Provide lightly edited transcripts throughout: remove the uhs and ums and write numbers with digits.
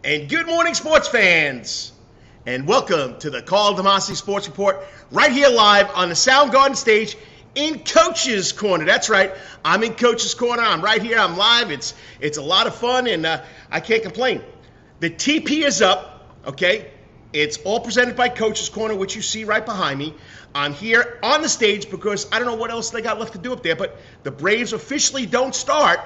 And good morning, sports fans, and welcome to the Karl DeMasi Sports Report, right here live on the Soundgarden stage in Coach's Corner. That's right, I'm in Coach's Corner. I'm right here. I'm live. It's a lot of fun, and I can't complain. The TP is up, okay? It's all presented by Coach's Corner, which you see right behind me. I'm here on the stage because I don't know what else they got left to do up there, but the Braves officially don't start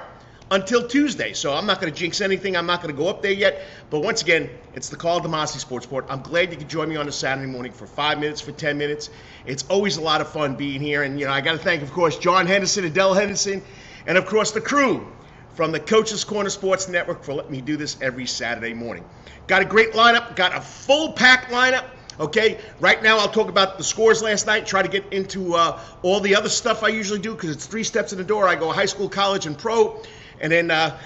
until Tuesday, so I'm not going to jinx anything. I'm not going to go up there yet, but once again, it's the Karl DeMasi Sports Report. I'm glad you could join me on a Saturday morning for 5 minutes, for 10 minutes. It's always a lot of fun being here, and I got to thank, of course, John Henderson, Adele Henderson, and of course the crew from the Coach's Corner Sports Network for letting me do this every Saturday morning. Got a great lineup, got a full-packed lineup. Okay, right now I'll talk about the scores last night, try to get into all the other stuff I usually do because it's 3 steps in the door. I go high school, college, and pro. And then I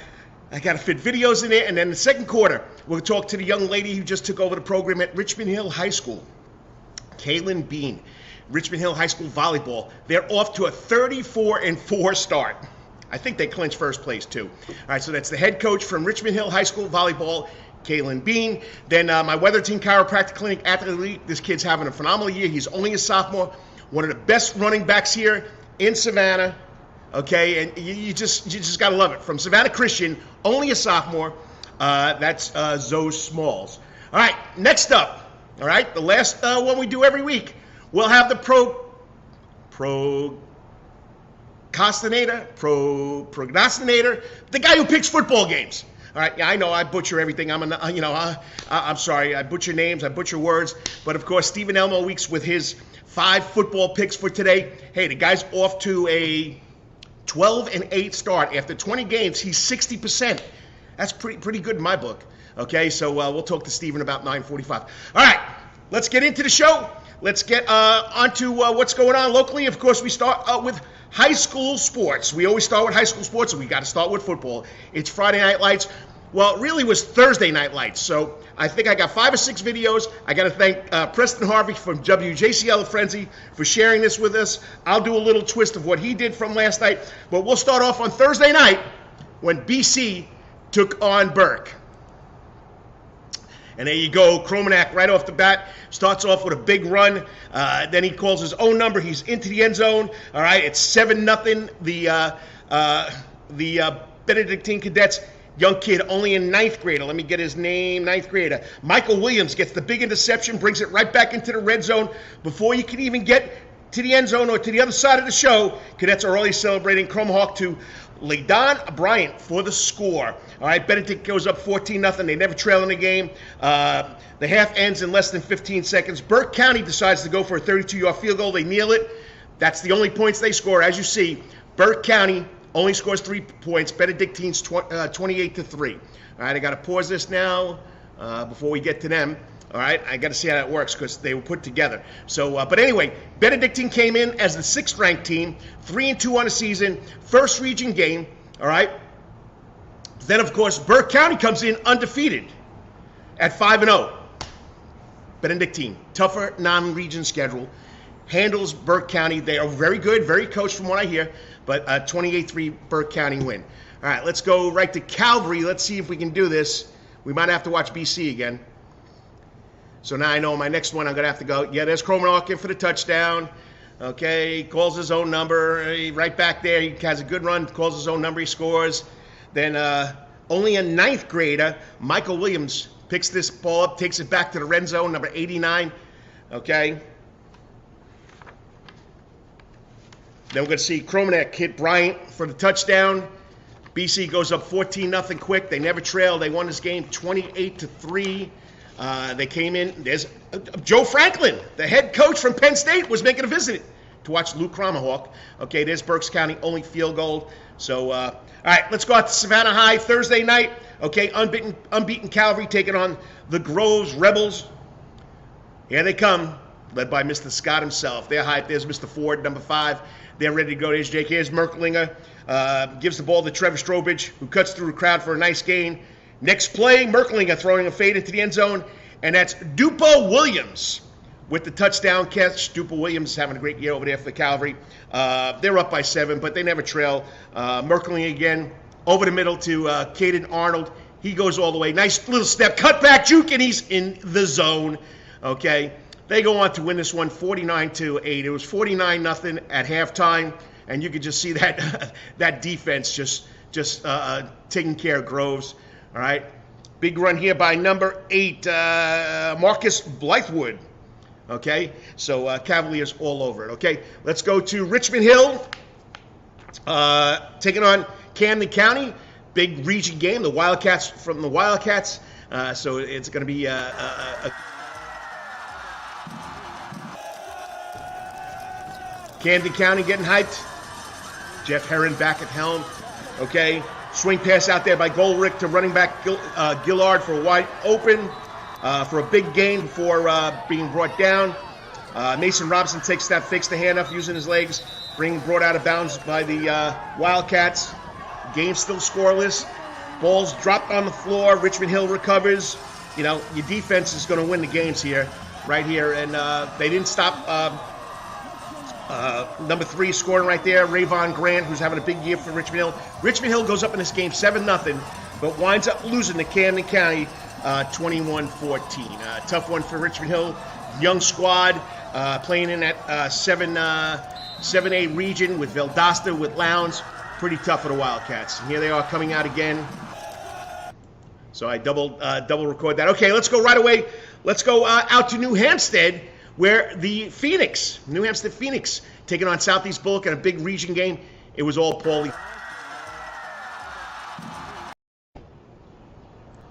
got to fit videos in there. And then the second quarter, we'll talk to the young lady who just took over the program at Richmond Hill High School, Kaitlin Bean. Richmond Hill High School volleyball. They're off to a 34-4 start. I think they clinched first place, too. All right, so that's the head coach from Richmond Hill High School volleyball, Kaitlin Bean. Then my Wetherington Chiropractic Clinic Athlete. This kid's having a phenomenal year. He's only a sophomore. One of the best running backs here in Savannah. Okay, and you just got to love it. From Savannah Christian, only a sophomore. That's Zoe Smalls. All right, next up, all right, the last one we do every week, we'll have the prognosticator, the guy who picks football games. All right, yeah, I know I butcher everything. I'm sorry. I butcher names, I butcher words. But of course, Stephen Elmo Weeks with his 5 football picks for today. Hey, the guy's off to a 12-8 start. After 20 games, he's 60%. That's pretty good in my book. Okay, so we'll talk to Stephen about 9:45. All right, let's get into the show. Let's get onto what's going on locally. Of course, we start with high school sports. We always start with high school sports, and we got to start with football. It's Friday Night Lights. Well, it really was Thursday Night Lights. So I think I got 5 or 6 videos. I got to thank Preston Harvey from WJCL Frenzy for sharing this with us. I'll do a little twist of what he did from last night. But we'll start off on Thursday night when BC took on Burke. And there you go, Kromanak right off the bat starts off with a big run. Then he calls his own number. He's into the end zone. All right, it's 7-0. The Benedictine Cadets. Young kid, only in 9th grader. Let me get his name, 9th grader. Michael Williams gets the big interception, brings it right back into the red zone. Before you can even get to the end zone or to the other side of the show, Cadets are already celebrating. Cromahawk to Ladon Bryant for the score. All right, Benedict goes up 14-0. They never trail in the game. The half ends in less than 15 seconds. Burke County decides to go for a 32-yard field goal. They kneel it. That's the only points they score. As you see, Burke County only scores 3 points. Benedictine's 28-3. All right, I got to pause this now before we get to them. All right, I got to see how that works because they were put together. So, but anyway, Benedictine came in as the 6th-ranked team, 3-2 on the season, first region game. All right. Then, of course, Burke County comes in undefeated at 5-0. Benedictine, tougher non-region schedule, handles Burke County. They are very good, very coached from what I hear. But 28-3 Burke County win. All right, let's go right to Calvary. Let's see if we can do this. We might have to watch BC again. So now I know my next one I'm going to have to go. Yeah, there's Kromanak in for the touchdown. Okay, he calls his own number. Right back there, he has a good run, calls his own number, he scores. Then only a 9th grader, Michael Williams, picks this ball up, takes it back to the red zone, number 89. Okay. Then we're going to see Kromanak hit Bryant for the touchdown. BC goes up 14-0 quick. They never trail. They won this game 28-3. They came in. There's Joe Franklin, the head coach from Penn State, was making a visit to watch Luke Cromahawk. Okay, there's Berks County, only field goal. So, all right, let's go out to Savannah High Thursday night. Okay, unbeaten Calvary taking on the Groves Rebels. Here they come, led by Mr. Scott himself. They're hyped. There's Mr. Ford, number 5. They're ready to go. There's Jake. Here's Merklinger. Gives the ball to Trevor Strobridge, who cuts through the crowd for a nice gain. Next play, Merklinger throwing a fade into the end zone, and that's Dupo Williams with the touchdown catch. Dupo Williams is having a great year over there for the Calvary. They're up by 7, but they never trail. Merklinger again, over the middle to Caden Arnold. He goes all the way. Nice little step, cut back, juke, and he's in the zone. Okay. They go on to win this one 49-8. It was 49-0 at halftime, and you could just see that that defense just taking care of Groves. All right. Big run here by number 8, Marcus Blythewood. Okay. So Cavaliers all over it. Okay. Let's go to Richmond Hill, taking on Camden County. Big region game. The Wildcats from the Wildcats. So it's going to be Camden County getting hyped. Jeff Herron back at helm. Okay. Swing pass out there by Golrick to running back Gillard for a wide open for a big gain before being brought down. Mason Robinson takes that, fakes the handoff using his legs, brought out of bounds by the Wildcats. Game still scoreless. Ball's dropped on the floor. Richmond Hill recovers. You know, your defense is going to win the games here, right here. And they didn't stop number 3 scoring right there, Rayvon Grant, who's having a big year for Richmond Hill. Richmond Hill goes up in this game 7-0, but winds up losing to Camden County 21-14. Tough one for Richmond Hill. Young squad playing in that 7A region with Valdosta, with Lowndes. Pretty tough for the Wildcats. And here they are coming out again. So I double record that. Okay, let's go right away. Let's go out to New Hampstead, where the New Hampstead Phoenix, taking on Southeast Bullock in a big region game. It was all Paulie.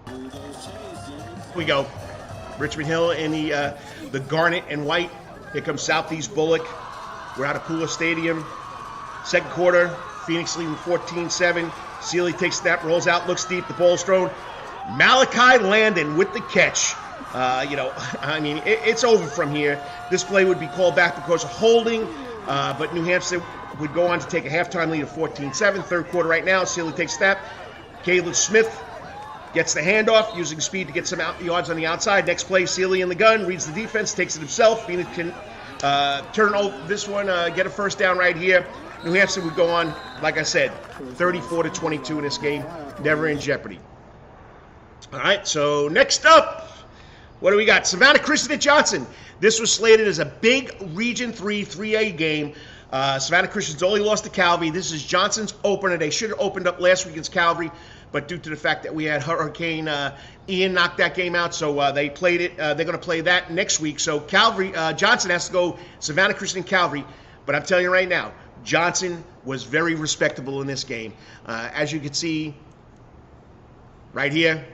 Here we go. Richmond Hill in the garnet and white. Here comes Southeast Bullock. We're out of Pooler Stadium. Second quarter, Phoenix leading 14-7. Sealy takes snap, rolls out, looks deep. The ball's thrown. Malachi Landon with the catch. I mean, it's over from here. This play would be called back because of holding, but New Hampshire would go on to take a halftime lead of 14-7. Third quarter right now, Sealy takes snap. Caleb Smith gets the handoff, using speed to get some yards on the outside. Next play, Sealy in the gun, reads the defense, takes it himself. Phoenix can turn over this one, get a first down right here. New Hampshire would go on, like I said, 34-22 in this game, never in jeopardy. All right, so next up, what do we got? Savannah Christian at Johnson. This was slated as a big Region 3 3A game. Savannah Christian's only lost to Calvary. This is Johnson's opener. They should have opened up last week against Calvary, but due to the fact that we had Hurricane Ian knock that game out, so they played it. They're going to play that next week. So Calvary, Johnson has to go Savannah Christian Calvary. But I'm telling you right now, Johnson was very respectable in this game. As you can see right here,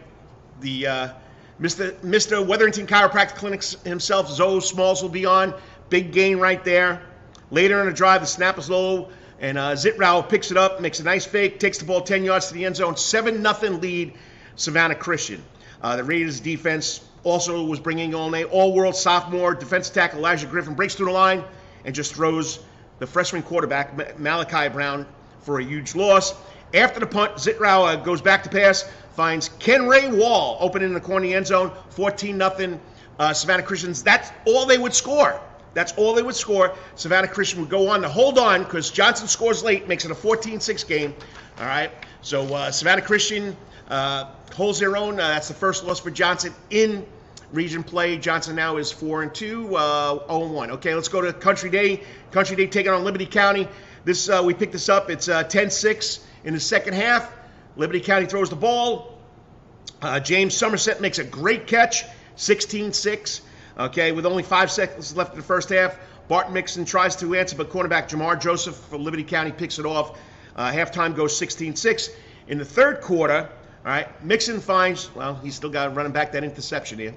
the Mr. Wetherington Chiropractic Clinic himself, Zoe Smalls, will be on. Big gain right there. Later in the drive, the snap is low, and Zitrau picks it up, makes a nice fake, takes the ball 10 yards to the end zone. 7-0 lead, Savannah Christian. The Raiders defense also was bringing on an all-world sophomore defensive tackle, Elijah Griffin, breaks through the line and just throws the freshman quarterback, Malachi Brown, for a huge loss. After the punt, Zitrau goes back to pass, finds Kenray Wall open in the corner of the end zone, 14-0 Savannah Christians. That's all they would score. That's all they would score. Savannah Christian would go on to hold on because Johnson scores late, makes it a 14-6 game. All right, so Savannah Christian holds their own. That's the first loss for Johnson in region play. Johnson now is 4-2, 0-1. Okay, let's go to Country Day. Country Day taking on Liberty County. This we picked this up. It's 10-6 in the second half. Liberty County throws the ball. James Somerset makes a great catch, 16-6. Okay, with only 5 seconds left in the first half, Barton Mixon tries to answer, but cornerback Jamar Joseph for Liberty County picks it off. Halftime goes 16-6. In the third quarter, all right, Mixon finds, well, he's still got running back that interception here.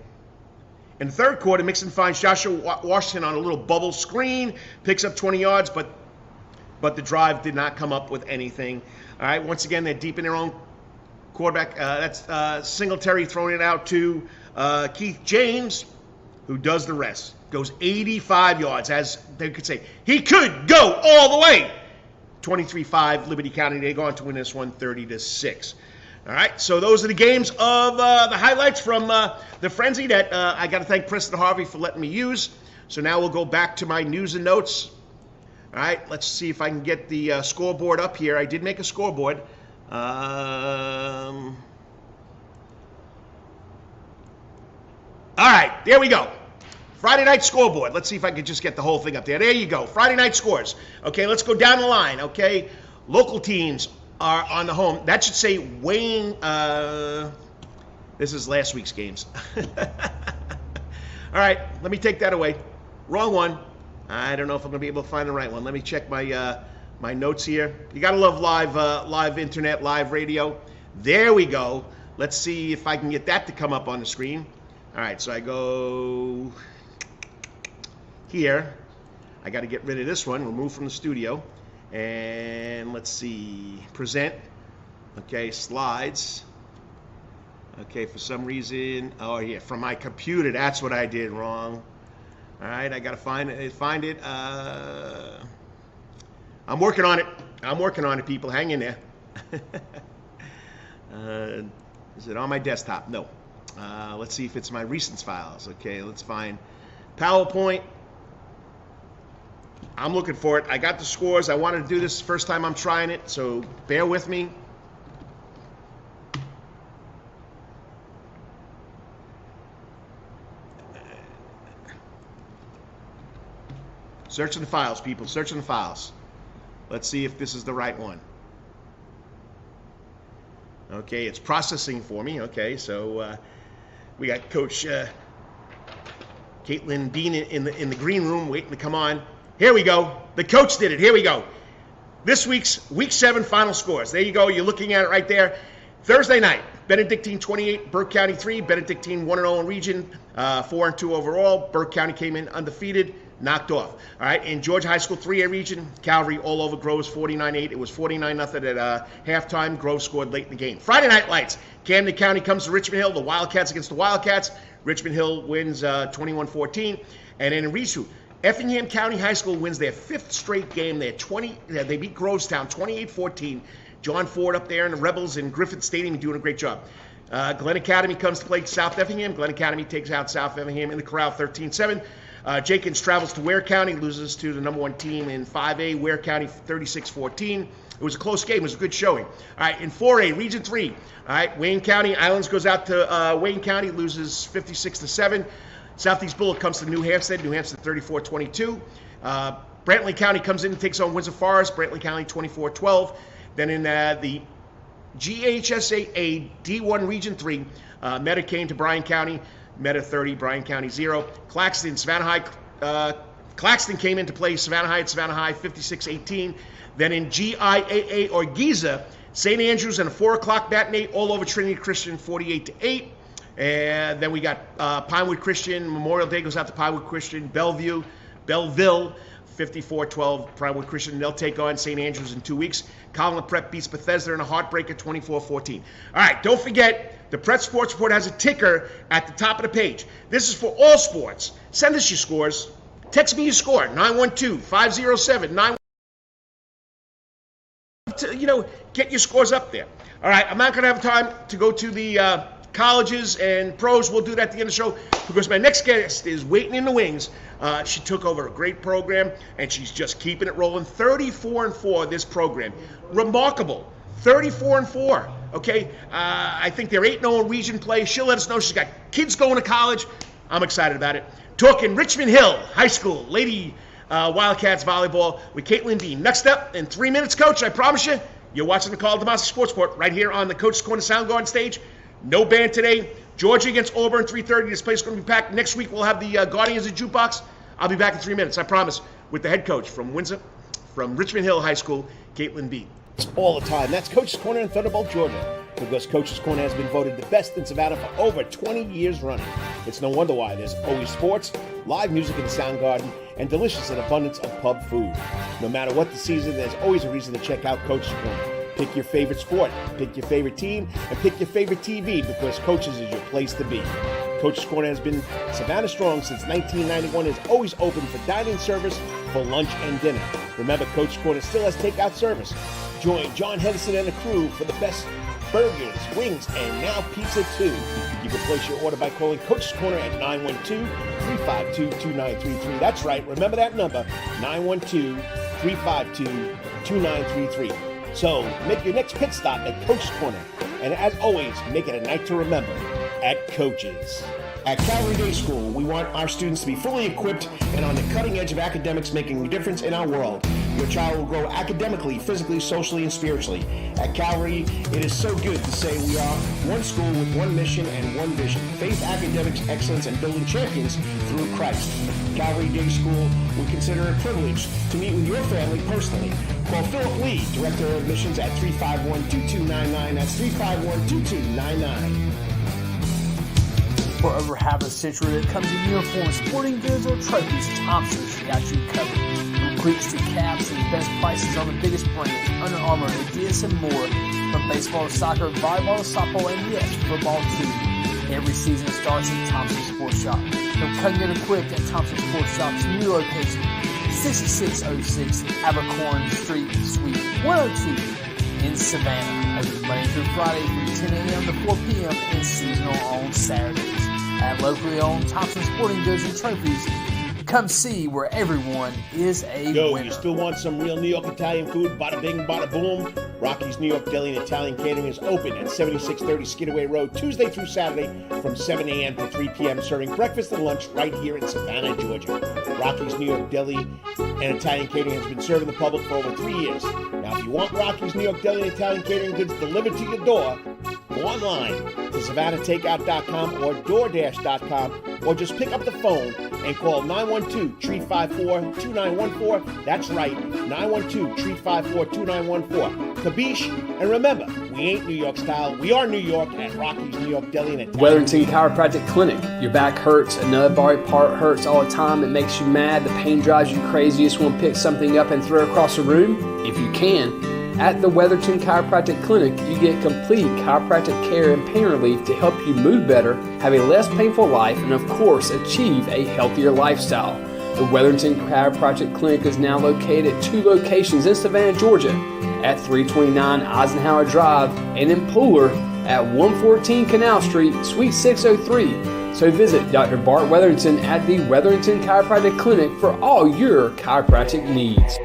In the third quarter, Mixon finds Joshua Washington on a little bubble screen, picks up 20 yards, but the drive did not come up with anything. All right, once again, they're deep in their own quarterback. That's Singletary throwing it out to Keith James, who does the rest. Goes 85 yards, as they could say. He could go all the way. 23-5, Liberty County. They go on to win this one 30-6. All right, so those are the games of the highlights from the frenzy that I got to thank Preston Harvey for letting me use. So now we'll go back to my news and notes. All right, let's see if I can get the scoreboard up here. I did make a scoreboard. All right, there we go. Friday night scoreboard. Let's see if I can just get the whole thing up there. There you go. Friday night scores. Okay, let's go down the line. Okay, local teams are on the home. That should say Wayne. This is last week's games. All right, let me take that away. Wrong one. I don't know if I'm going to be able to find the right one. Let me check my my notes here. You got to love live internet, live radio. There we go. Let's see if I can get that to come up on the screen. All right, so I go here. I got to get rid of this one, remove from the studio. And let's see, present. Okay, slides. Okay, for some reason, oh yeah, from my computer, that's what I did wrong. All right, I got to find it. I'm working on it, people. Hang in there. Is it on my desktop? No. Let's see if it's my recent files. Okay, let's find PowerPoint. I'm looking for it. I got the scores. I wanted to do this first time I'm trying it, so bear with me. Searching the files, people. Searching the files. Let's see if this is the right one. Okay, it's processing for me. Okay, so we got Coach Kaitlin Bean in the green room waiting to come on. Here we go. The coach did it. Here we go. This week's Week 7 final scores. There you go. You're looking at it right there. Thursday night, Benedictine 28, Burke County 3. Benedictine 1-0 in region, 4-2 overall. Burke County came in undefeated, knocked off. All right, in Georgia High School 3A region, Calvary all over Groves 49-8. It was 49-0 at halftime. Groves scored late in the game. Friday night lights. Camden County comes to Richmond Hill. The Wildcats against the Wildcats. Richmond Hill wins 21-14. And then in Risu, Effingham County High School wins their 5th straight game. They beat Grovestown 28-14. John Ford up there and the Rebels in Griffith Stadium are doing a great job. Glen Academy comes to play South Effingham. Glen Academy takes out South Effingham in the corral 13-7. Jenkins travels to Ware County, loses to the number 1 team in 5A, Ware County 36-14. It was a close game. It was a good showing. All right, in 4A, Region 3, all right, Wayne County, Islands goes out to Wayne County, loses 56-7. Southeast Bullock comes to New Hampstead 34-22. Brantley County comes in and takes on Windsor Forest, Brantley County 24-12. Then in the GHSAA D1 Region 3, Meta came to Bryan County, Meta 30, Bryan County 0. Claxton, Savannah High, Claxton came in to play Savannah High at Savannah High 56-18. Then in GIAA or Giza, St. Andrews and a 4 o'clock matinee all over Trinity Christian 48-8. And then we got Pinewood Christian, Memorial Day goes out to Pinewood Christian, Belleville 54-12, Pinewood Christian. They'll take on St. Andrews in 2 weeks. Karl Prep beats Bethesda in a heartbreaker 24-14. All right, don't forget, the Prep Sports Report has a ticker at the top of the page. This is for all sports. Send us your scores. Text me your score, 912-507-9. Get your scores up there. All right, I'm not going to have time to go to the colleges and pros. We'll do that at the end of the show because my next guest is waiting in the wings. She took over a great program and she's just keeping it rolling. 34-4 this program. Remarkable. 34-4. Okay, I think they're 8-0 in region play. She'll let us know. She's got kids going to college. I'm excited about it. Talking Richmond Hill High School Lady Wildcats volleyball with Kaitlin Bean. Next up in 3 minutes, Coach. I promise you, you're watching the Karl DeMasi Sports Report right here on the Coach's Corner Soundgarden stage. No band today. Georgia against Auburn, 3:30. This place is going to be packed. Next week, we'll have the Guardians of Jukebox. I'll be back in 3 minutes, I promise, with the head coach from Richmond Hill High School, Kaitlin Bean. All the time. That's Coach's Corner in Thunderbolt, Georgia, because Coach's Corner has been voted the best in Savannah for over 20 years running. It's no wonder why. There's always sports, live music in the Soundgarden, and delicious and abundance of pub food. No matter what the season, there's always a reason to check out Coach's Corner. Pick your favorite sport, pick your favorite team, and pick your favorite TV because Coach's is your place to be. Coach's Corner has been Savannah strong since 1991 and is always open for dining service for lunch and dinner. Remember, Coach's Corner still has takeout service. Join John Henderson and the crew for the best burgers, wings, and now pizza too. You can place your order by calling Coach's Corner at 912-352-2933. That's right, remember that number, 912-352-2933. So make your next pit stop at Coach's Corner. And as always, make it a night to remember at Coach's. At Calvary Day School, we want our students to be fully equipped and on the cutting edge of academics, making a difference in our world. Your child will grow academically, physically, socially, and spiritually. At Calvary, it is so good to say we are one school with one mission and one vision: faith, academics, excellence, and building champions through Christ. Calvary Day School, we consider it a privilege to meet with your family personally. Call Philip Lee, Director of Admissions, at 351-2299. That's 351-2299. For over half a century, when it comes to uniforms, sporting goods, or trophies, Thompson's got you covered. From cleats to caps and best prices on the biggest brands, Under Armour, Adidas, and more. From baseball to soccer, volleyball to softball, and yes, football too. Every season starts at Thompson Sports Shop. From cutting it equipped at Thompson Sports Shop's new location, 6606 Abercorn Street, Suite 102 in Savannah. Open Monday through Friday from 10 a.m. to 4 p.m. and seasonal on Saturdays. At locally owned Thompson Sporting Goods and Trophies, come see where everyone is a winner. You still want some real New York Italian food? Bada bing, bada boom. Rocky's New York Deli and Italian Catering is open at 7630 Skidaway Road, Tuesday through Saturday from 7 a.m. to 3 p.m., serving breakfast and lunch right here in Savannah, Georgia. Rocky's New York Deli and Italian Catering has been serving the public for over 3 years. Now, if you want Rocky's New York Deli and Italian Catering goods delivered to your door, go online to SavannahTakeout.com or DoorDash.com, or just pick up the phone and call 912-354-2914. That's right, 912-354-2914. Kabish, and remember, we ain't New York style. We are New York at Rocky's New York Deli and Italian. Wetherington Chiropractic Clinic. Your back hurts, another body part hurts all the time. It makes you mad. The pain drives you crazy. You just want to pick something up and throw it across the room? If you can. At the Wetherington Chiropractic Clinic, you get complete chiropractic care and pain relief to help you move better, have a less painful life, and of course, achieve a healthier lifestyle. The Wetherington Chiropractic Clinic is now located at 2 locations in Savannah, Georgia, at 329 Eisenhower Drive and in Pooler at 114 Canal Street, Suite 603. So visit Dr. Bart Wetherington at the Wetherington Chiropractic Clinic for all your chiropractic needs.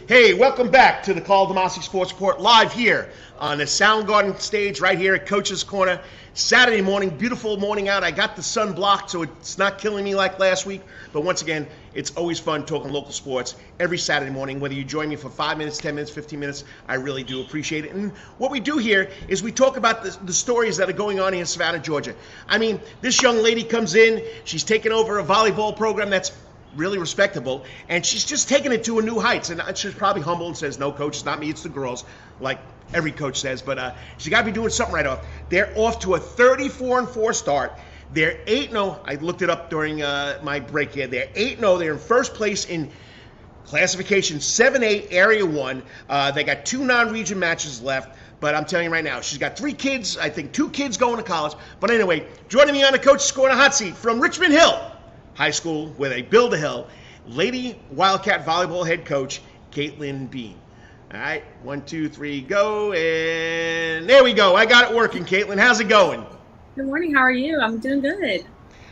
Hey, welcome back to the Karl DeMasi Sports Report, live here on the Soundgarden stage right here at Coach's Corner. Saturday morning, beautiful morning out. I got the sun blocked, so it's not killing me like last week. But once again, it's always fun talking local sports every Saturday morning. Whether you join me for 5 minutes, 10 minutes, 15 minutes, I really do appreciate it. And what we do here is we talk about the stories that are going on here in Savannah, Georgia. I mean, this young lady comes in. She's taken over a volleyball program that's really respectable, and she's just taking it to a new heights. And she's probably humble and says, "No, coach, it's not me, it's the girls," like every coach says. But she's got to be doing something right off. They're off to a 34-4 start. They're 8-0. I looked it up during my break here. They're 8-0. They're in first place in classification 7A Area 1. They got 2 non-region matches left. But I'm telling you right now, she's got 3 kids. I think 2 kids going to college. But anyway, joining me on the Coach's Corner hot seat from Richmond Hill High School, where they build a hill, Lady Wildcat volleyball head coach Kaitlin Bean. All right, 1, 2, 3, go, and there we go. I got it working, Kaitlin. How's it going? Good morning. How are you? I'm doing good.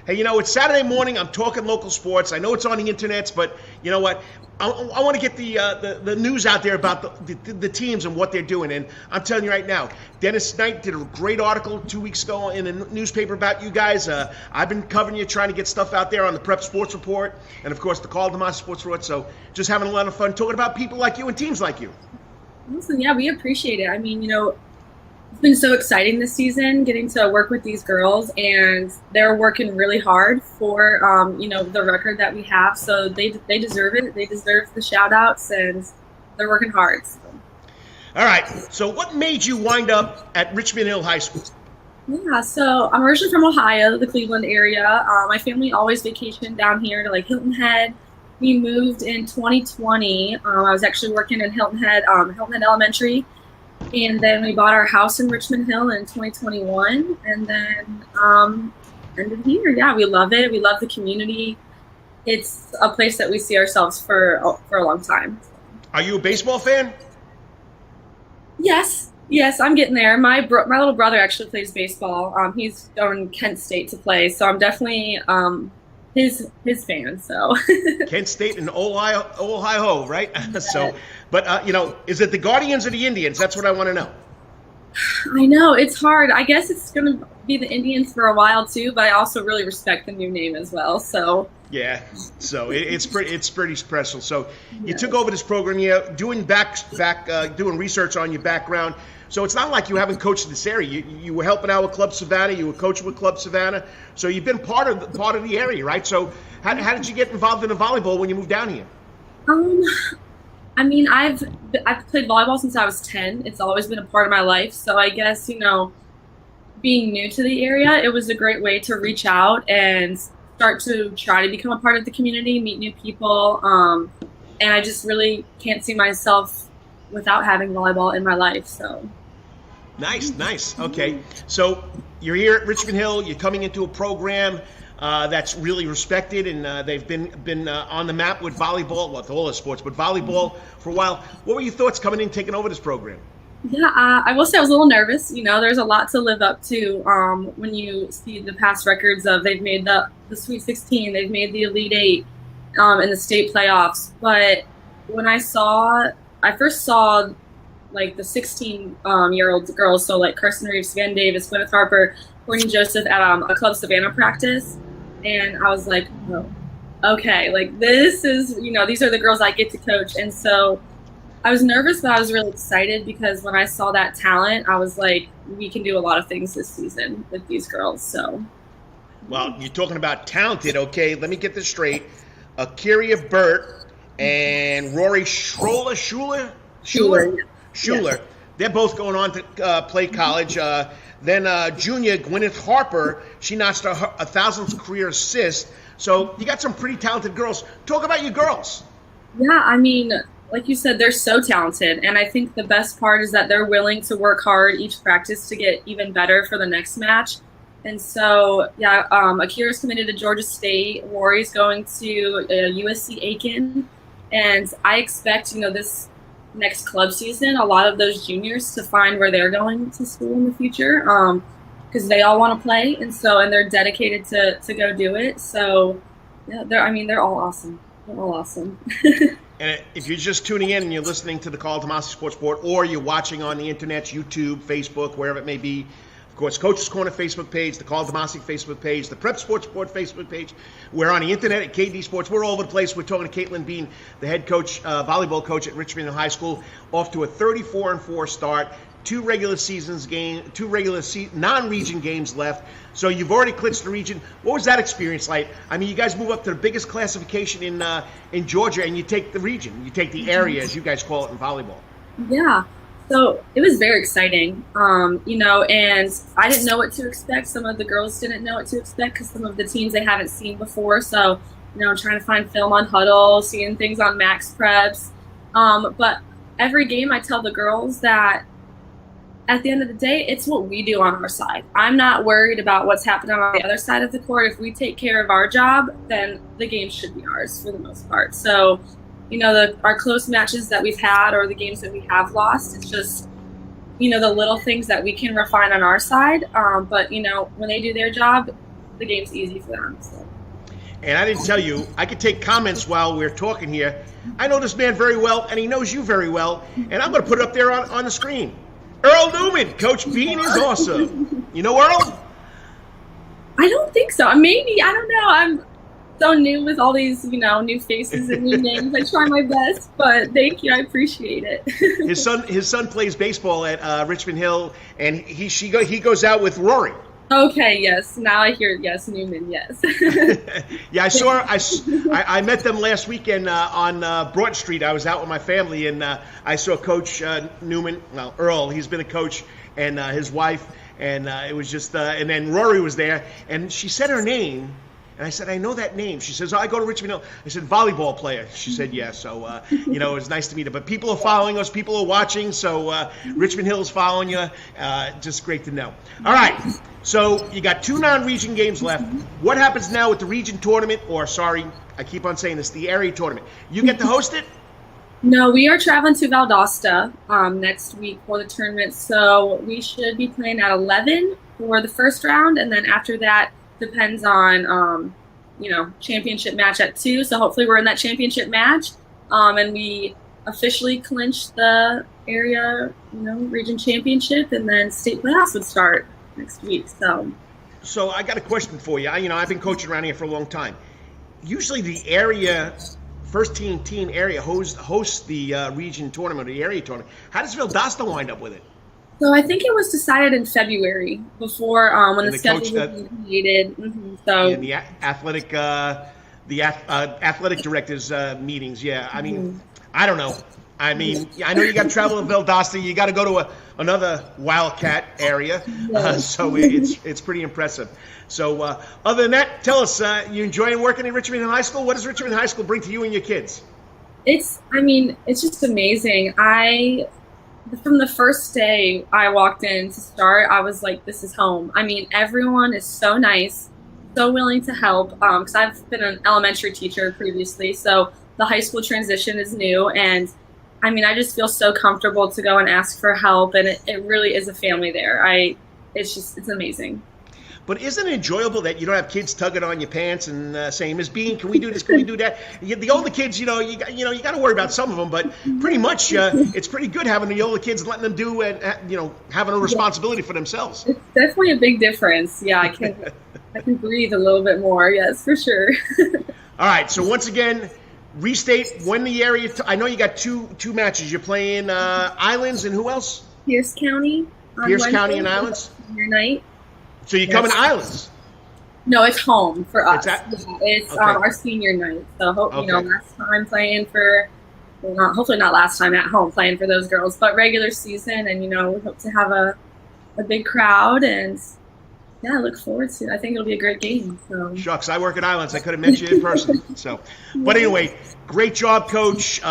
Hey, you know, it's Saturday morning. I'm talking local sports. I know it's on the internet, but you know what? I want to get the news out there about the teams and what they're doing. And I'm telling you right now, Dennis Knight did a great article 2 weeks ago in a newspaper about you guys. I've been covering you, trying to get stuff out there on the Prep Sports Report, and of course the Karl DeMasi Sports Report. So just having a lot of fun talking about people like you and teams like you. Listen, yeah, we appreciate it. I mean, you know, it's been so exciting this season getting to work with these girls, and they're working really hard for you know, the record that we have. So they deserve it. They deserve the shout outs, and they're working hard. So. All right. So what made you wind up at Richmond Hill High School? Yeah, so I'm originally from Ohio, the Cleveland area. My family always vacationed down here to like Hilton Head. We moved in 2020. I was actually working in Hilton Head Elementary. And then we bought our house in Richmond Hill in 2021, and then ended here. Yeah, we love it. We love the community. It's a place that we see ourselves for a long time. Are you a baseball fan? Yes, I'm getting there. My little brother actually plays baseball. He's going to Kent State to play, so I'm definitely his fan. So Kent State and Ohio, right? So, but is it the Guardians or the Indians? That's what I want to know. I know it's hard. I guess it's going to be the Indians for a while too, but I also really respect the new name as well. So yeah, so it's pretty special. So you took over this program, doing doing research on your background. So it's not like you haven't coached in this area. You were helping out with Club Savannah. You were coaching with Club Savannah. So you've been part of the area, right? So how did you get involved in the volleyball when you moved down here? I mean, I've played volleyball since I was 10. It's always been a part of my life. So I guess, being new to the area, it was a great way to reach out and start to try to become a part of the community, meet new people. And I just really can't see myself without having volleyball in my life. So nice. Okay. So you're here at Richmond Hill. You're coming into a program that's really respected, and they've been on the map with volleyball, with all the sports, but volleyball for a while. What were your thoughts coming in, taking over this program? Yeah, I will say I was a little nervous. There's a lot to live up to when you see the past records of they've made the Sweet 16, they've made the Elite 8 in the state playoffs. But when I first saw like the 16-year-old girls, so like Kirsten Reeves, Van Davis, Gwyneth Harper, Courtney Joseph at a Club Savannah practice, and I was like, oh, okay, like this is, these are the girls I get to coach. And so I was nervous, but I was really excited because when I saw that talent, I was like, we can do a lot of things this season with these girls. So, well, you're talking about talented. Okay, let me get this straight. Akira Burt and Rory Schuler. Yes. They're both going on to play college. Then junior Gwyneth Harper, she notched her 1,000th career assist. So you got some pretty talented girls. Talk about your girls. Yeah, I mean, like you said, they're so talented. And I think the best part is that they're willing to work hard each practice to get even better for the next match. And so, yeah, Akira's committed to Georgia State. Rory's going to USC Aiken. And I expect, this next club season, a lot of those juniors to find where they're going to school in the future because they all want to play. And they're dedicated to go do it. So, yeah, they're all awesome. They're all awesome. And if you're just tuning in and you're listening to the Karl DeMasi Sports Report, or you're watching on the internet, YouTube, Facebook, wherever it may be, of course, Coach's Corner Facebook page, the Karl DeMasi Facebook page, the Prep Sports Report Facebook page. We're on the internet at KD Sports. We're all over the place. We're talking to Kaitlin Bean, the head coach, volleyball coach at Richmond Hill High School, off to a 34-4 start. Two non-region games left. So you've already clinched the region. What was that experience like? I mean, you guys move up to the biggest classification in Georgia, and you take the region. You take the area, as you guys call it in volleyball. Yeah. So it was very exciting, and I didn't know what to expect. Some of the girls didn't know what to expect because some of the teams they haven't seen before. So, trying to find film on Huddle, seeing things on Max Preps. But every game I tell the girls that at the end of the day, it's what we do on our side. I'm not worried about what's happening on the other side of the court. If we take care of our job, then the game should be ours for the most part. So, our close matches that we've had or the games that we have lost, it's just, the little things that we can refine on our side. But, when they do their job, the game's easy for them. So. And I didn't tell you, I could take comments while we're talking here. I know this man very well, and he knows you very well, and I'm going to put it up there on the screen. Earl Newman, Coach Bean is awesome. You know Earl? I don't think so. Maybe, I don't know. I'm so new with all these, new faces and new names. I try my best, but thank you. I appreciate it. His son plays baseball at Richmond Hill, and he goes out with Rory. Okay, yes. Now I hear yes, Newman, yes. Yeah, I met them last weekend on Broad Street. I was out with my family, and I saw Coach Newman, well, Earl. He's been a coach, and his wife, and it was just, and then Rory was there, and she said her name. And I said, I know that name. She says, I go to Richmond Hill. I said, volleyball player. She said, yes. So, it was nice to meet her. But people are following us. People are watching. So Richmond Hill is following you. Just great to know. All right. So you got two non-region games left. What happens now with the region tournament? Or, sorry, I keep on saying this, the area tournament. You get to host it? No, we are traveling to Valdosta next week for the tournament. So we should be playing at 11 for the first round. And then after that, depends on, championship match at 2. So hopefully we're in that championship match. And we officially clinched the area, region championship, and then state playoffs would start next week. So I got a question for you. I've been coaching around here for a long time. Usually the area, first team area hosts the region tournament, or the area tournament. How does Valdosta wind up with it? So I think it was decided in February before when the schedule was created. Mm-hmm. So yeah, the athletic directors meetings. Yeah, I don't know. I know you got to travel to Valdosta. You got to go to another Wildcat area. So it's pretty impressive. So other than that, tell us, you enjoying working in Richmond Hill High School? What does Richmond High School bring to you and your kids? It's just amazing. From the first day I walked in to start, I was like, this is home. Everyone is so nice, so willing to help. Because I've been an elementary teacher previously, so the high school transition is new. And I just feel so comfortable to go and ask for help. And it really is a family there. It's amazing. But isn't it enjoyable that you don't have kids tugging on your pants and saying, Miss Bean, can we do this? Can we do that? The older kids, you got to worry about some of them, but pretty much it's pretty good having the older kids, letting them do and having a responsibility for themselves. It's definitely a big difference. Yeah, I can breathe a little bit more. Yes, for sure. All right. So once again, restate when the area. I know you got two matches. You're playing Islands and who else? Pierce County. Pierce County and Islands. Senior night. So you come in Islands? No, it's home for us. It's okay. Our senior night. So last time playing for, hopefully not last time at home playing for those girls, but regular season, and we hope to have a big crowd, and I look forward to it. I think it'll be a great game. So. Shucks, I work at Islands. I could have met you in person. So, but anyway, great job, Coach.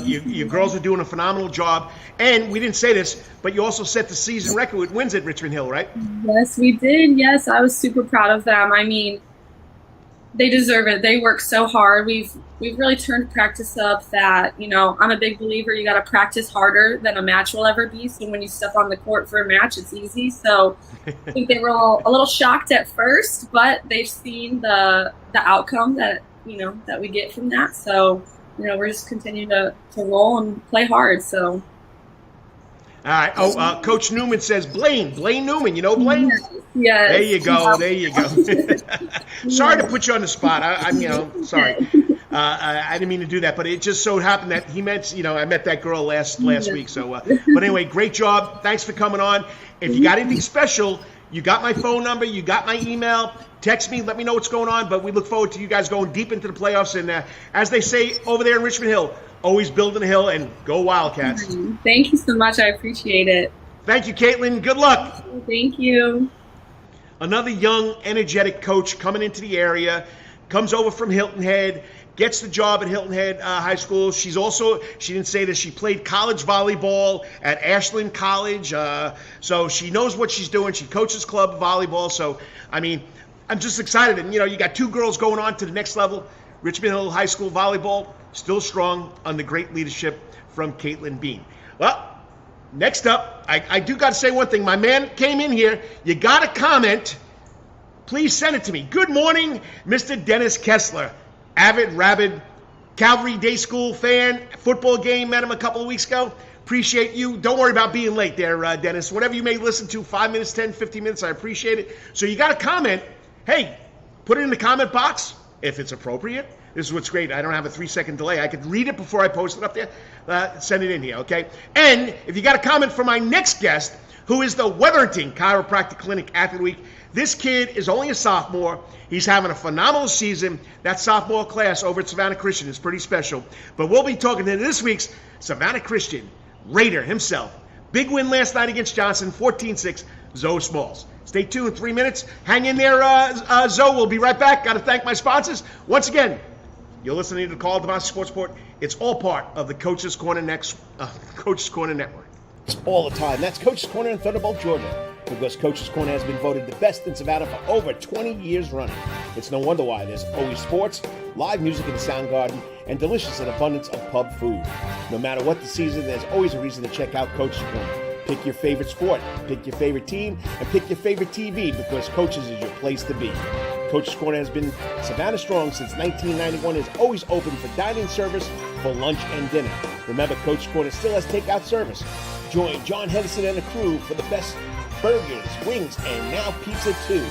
You girls are doing a phenomenal job. And we didn't say this, but you also set the season record with wins at Richmond Hill, right? Yes, we did. Yes, I was super proud of them. They deserve it. They work so hard. We've really turned practice up that, I'm a big believer you got to practice harder than a match will ever be. So when you step on the court for a match, it's easy. So I think they were a little shocked at first, but they've seen the outcome that we get from that. So, we're just continuing to roll and play hard. So. All right. Coach Newman says Blaine Newman. You know Blaine? Yes. There you go. Sorry to put you on the spot. I'm sorry. I didn't mean to do that, but it just so happened that he met, I met that girl last week. So, but anyway, great job. Thanks for coming on. If you got anything special, you got my phone number, you got my email. Text me, let me know what's going on. But we look forward to you guys going deep into the playoffs. And as they say over there in Richmond Hill, always building a hill, and go Wildcats. Thank you so much. I appreciate it. Thank you, Kaitlin. Good luck. Thank you. Another young, energetic coach coming into the area, comes over from Hilton Head, gets the job at Hilton Head High School. She didn't say this, she played college volleyball at Ashland College. So she knows what she's doing. She coaches club volleyball. So, I'm just excited. And, you got two girls going on to the next level. Richmond Hill High School volleyball, still strong under great leadership from Kaitlin Bean. Well, next up, I do got to say one thing. My man came in here. You got a comment. Please send it to me. Good morning, Mr. Dennis Kessler. Avid, rabid Calvary Day School fan. Football game, met him a couple of weeks ago. Appreciate you. Don't worry about being late there, Dennis. Whatever you may listen to, 5 minutes, 10, 15 minutes, I appreciate it. So you got a comment. Hey, put it in the comment box if it's appropriate. This is what's great. I don't have a 3-second delay. I could read it before I post it up there. Send it in here, okay? And if you got a comment for my next guest, who is the Wetherington Chiropractic Clinic Athlete, this kid is only a sophomore. He's having a phenomenal season. That sophomore class over at Savannah Christian is pretty special. But we'll be talking to this week's Savannah Christian Raider himself. Big win last night against Johnson, 14-6, Zoe Smalls. Stay tuned, 3 minutes. Hang in there, Zoe. We'll be right back. Got to thank my sponsors. Once again, you're listening to the Karl DeMasi Sports Report. It's all part of the Coach's Corner Network. All the time. That's Coach's Corner in Thunderbolt, Georgia. Because Coach's Corner has been voted the best in Savannah for over 20 years running. It's no wonder why. There's always sports, live music in the sound garden, and delicious and abundance of pub food. No matter what the season, there's always a reason to check out Coach's Corner. Pick your favorite sport, pick your favorite team, and pick your favorite TV because Coach's is your place to be. Coach's Corner has been Savannah strong since 1991 and is always open for dining service for lunch and dinner. Remember, Coach's Corner still has takeout service. Join John Henderson and the crew for the best burgers, wings, and now pizza too.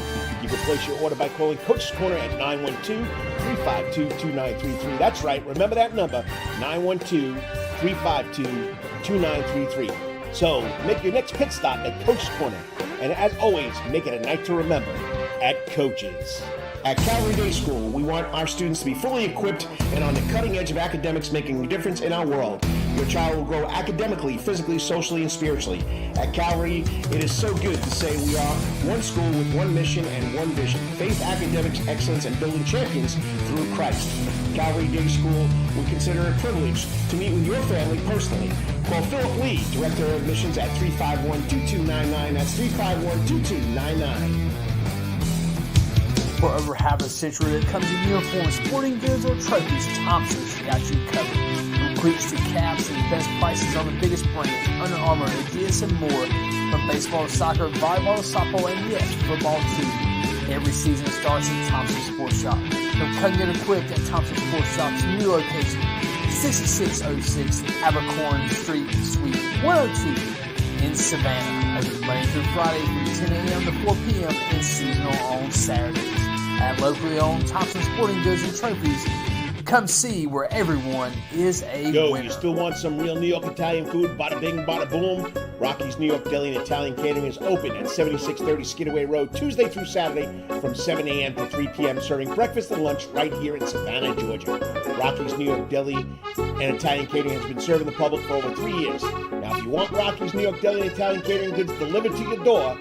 You can place your order by calling Coach's Corner at 912-352-2933. That's right, remember that number, 912-352-2933. So make your next pit stop at Coach's Corner. And as always, make it a night to remember at Coach's. At Calvary Day School, we want our students to be fully equipped and on the cutting edge of academics, making a difference in our world. Your child will grow academically, physically, socially, and spiritually. At Calvary, it is so good to say we are one school with one mission and one vision: faith, academics, excellence, and building champions through Christ. Calvary Day School would consider it a privilege to meet with your family personally. Call Philip Lee, Director of Admissions, at 351-2299. That's 351-2299. For over half a century, it comes in uniforms, sporting goods, or trophies, Thompson's got you covered. From cleats to caps and the best prices on the biggest brands, Under Armour, Adidas, and more. From baseball to soccer, volleyball to softball, and yes, football too. Every season starts at Thompson Sports Shop. Come get equipped at Thompson Sports Shop's new location, 6606 Abercorn Street, Suite 102 in Savannah. Open Monday through Friday from 10 a.m. to 4 p.m. and seasonal on Saturdays. At locally owned Thompson Sporting Goods and Trophies, come see where everyone is a winner. You still want some real New York Italian food? Bada bing, bada boom. Rocky's New York Deli and Italian Catering is open at 7630 Skidaway Road, Tuesday through Saturday from 7 a.m. to 3 p.m., serving breakfast and lunch right here in Savannah, Georgia. Rocky's New York Deli and Italian Catering has been serving the public for over 3 years. Now, if you want Rocky's New York Deli and Italian Catering goods delivered to your door,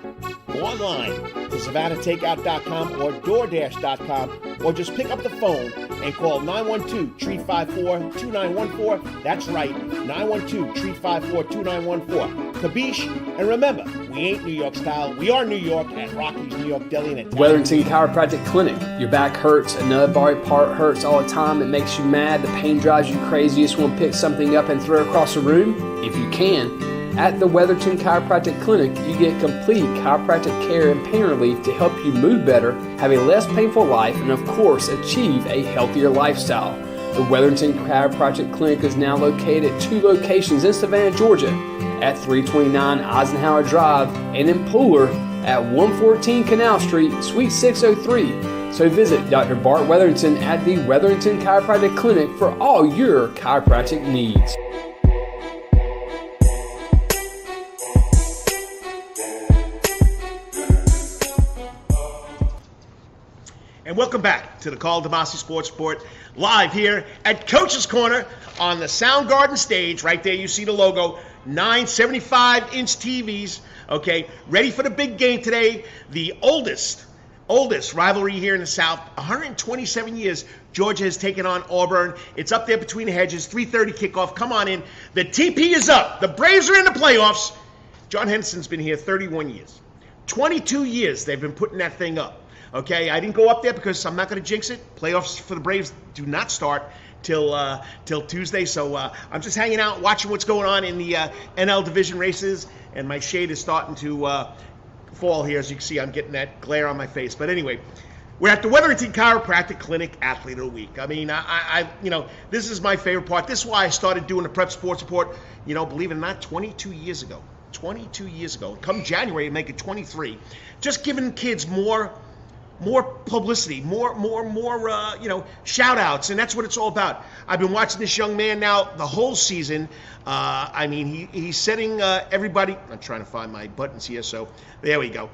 go online to SavannahTakeout.com or DoorDash.com, or just pick up the phone and call 912-354-2914. That's right, 912-354-2914. Kabish, and remember, we ain't New York style. We are New York at Rocky's New York Deli and Italian. Wetherington Chiropractic Clinic. Your back hurts, another body part hurts all the time. It makes you mad. The pain drives you crazy. You just want to pick something up and throw it across the room? If you can. At the Wetherington Chiropractic Clinic, you get complete chiropractic care and pain relief to help you move better, have a less painful life, and of course, achieve a healthier lifestyle. The Wetherington Chiropractic Clinic is now located at 2 locations in Savannah, Georgia, at 329 Eisenhower Drive and in Pooler at 114 Canal Street, Suite 603. So visit Dr. Bart Wetherington at the Wetherington Chiropractic Clinic for all your chiropractic needs. And welcome back to the Karl DeMasi Sports Report, live here at Coach's Corner on the Soundgarden stage. Right there, you see the logo, 9 75-inch TVs, okay, ready for the big game today. The oldest rivalry here in the South, 127 years, Georgia has taken on Auburn. It's up there between the hedges, 3:30 kickoff. Come on in. The TP is up. The Braves are in the playoffs. John Henderson's been here 31 years. 22 years they've been putting that thing up. Okay, I didn't go up there because I'm not going to jinx it. Playoffs for the Braves do not start till Tuesday, so I'm just hanging out, watching what's going on in the NL division races, and my shade is starting to fall here. As you can see, I'm getting that glare on my face. But anyway, we're at the Wetherington Chiropractic Clinic Athlete of the Week. I mean, I this is my favorite part. This is why I started doing the Prep Sports Report, believe it or not, 22 years ago. 22 years ago. Come January, I make it 23. Just giving kids more publicity, more shout outs, and that's what it's all about. I've been watching this young man now the whole season. He's setting everybody. I'm trying to find my buttons here, so there we go.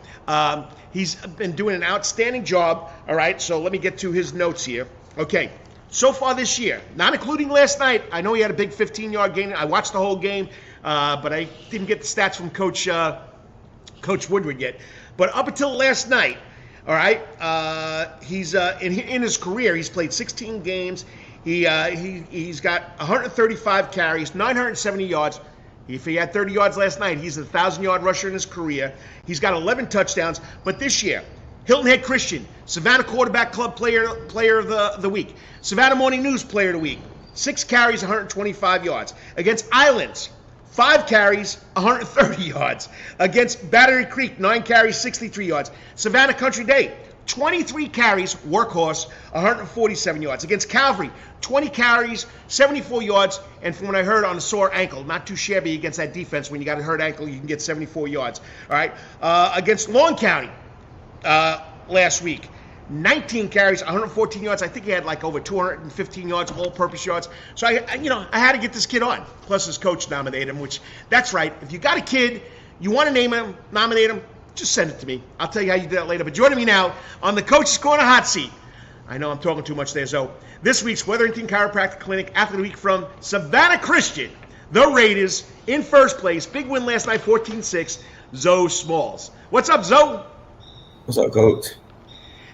He's been doing an outstanding job. All right, so let me get to his notes here. Okay, so far this year, not including last night, I know he had a big 15-yard gain. I watched the whole game, but I didn't get the stats from Coach Woodward yet. But up until last night, all right, he's in his career, he's played 16 games. He's got 135 carries, 970 yards. If he had 30 yards last night, he's a 1,000-yard rusher in his career. He's got 11 touchdowns. But this year, Hilton Head Christian, Savannah Quarterback Club Player of the Week, Savannah Morning News Player of the Week, 6 carries, 125 yards. Against Islands, 5 carries, 130 yards. Against Battery Creek, 9 carries, 63 yards. Savannah Country Day, 23 carries, workhorse, 147 yards. Against Calvary, 20 carries, 74 yards, and from what I heard, on a sore ankle. Not too shabby against that defense. When you got a hurt ankle, you can get 74 yards. All right. Against Long County last week, 19 carries, 114 yards. I think he had like over 215 yards of all-purpose yards. So I had to get this kid on. Plus his coach nominated him, which, that's right. If you got a kid, you want to name him, nominate him, just send it to me. I'll tell you how you do that later. But joining me now on the Coach's Corner hot seat. I know I'm talking too much there, Zoe. This week's Wetherington Chiropractic Clinic Athlete Week from Savannah Christian. The Raiders in first place. Big win last night, 14-6. Zoe Smalls. What's up, Zoe? What's up, Coach?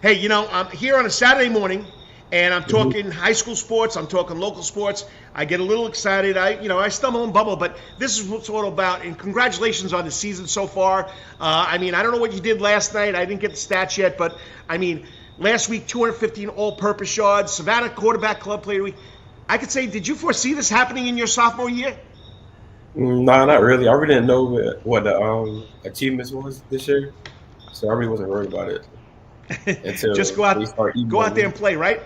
Hey, I'm here on a Saturday morning, and I'm talking high school sports. I'm talking local sports. I get a little excited. I stumble and bubble, but this is what it's all about. And congratulations on the season so far. I don't know what you did last night. I didn't get the stats yet, but last week 215 all-purpose yards. Savannah Quarterback Club Player of the Week. I could say, did you foresee this happening in your sophomore year? No, not really. I really didn't know what the achievements was this year, so I really wasn't worried about it. Until just go out there and play, right?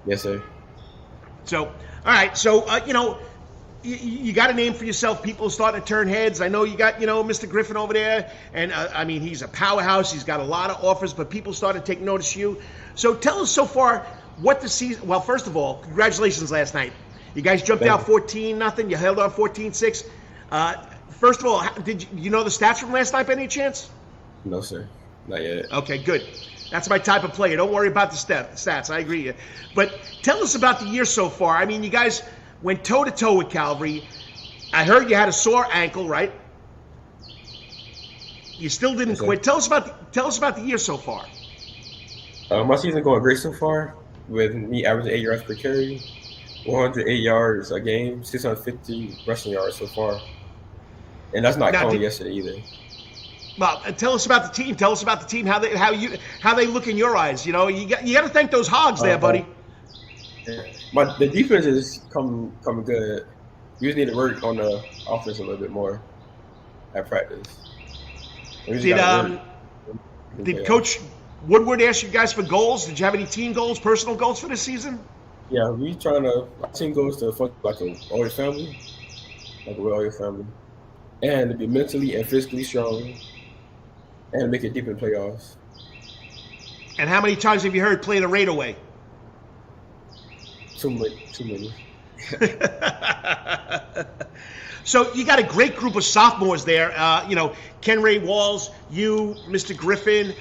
Yes, sir. So, all right. So, you got a name for yourself. People are starting to turn heads. I know you got, Mr. Griffin over there, and he's a powerhouse. He's got a lot of offers, but people started to take notice of you. So, tell us so far what the season. Well, first of all, congratulations last night. You guys jumped out 14-0. You held on 14-6. First of all, did you know the stats from last night by any chance? No, sir. Not yet. Okay, good. That's my type of player. Don't worry about the stats. I agree. But tell us about the year so far. You guys went toe-to-toe with Calvary. I heard you had a sore ankle, right? You still didn't quit. Tell us about the year so far. My season going great so far, with me averaging 8 yards per carry, 108 yards a game, 650 rushing yards so far. And that's not counting yesterday either. Well, tell us about the team. Tell us about the team. How they look in your eyes. You got to thank those hogs there, buddy. The defense is coming good. We just need to work on the offense a little bit more at practice. Did Coach Woodward ask you guys for goals? Did you have any team goals, personal goals for this season? Yeah, our team goes to fuck like a all your family, like a all your family, and to be mentally and physically strong. And make it deep in the playoffs. And how many times have you heard play the Raid away? Too many. So you got a great group of sophomores there. Ken Ray Walls, you, Mr. Griffin.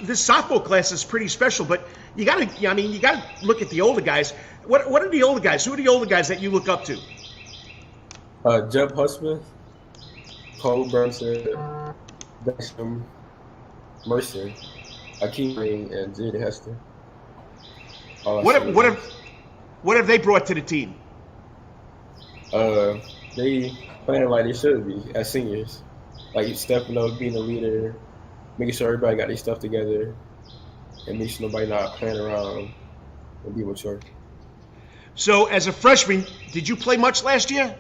This sophomore class is pretty special, but you got to look at the older guys. What are the older guys? Who are the older guys that you look up to? Jeb Husband, Cole Brunson, Besham, Mercer, Akeem Ring, and Jade Hester. What have they brought to the team? They playing like they should be as seniors, like stepping up, being a leader, making sure everybody got their stuff together, and making sure nobody not playing around and be mature. So, as a freshman, did you play much last year?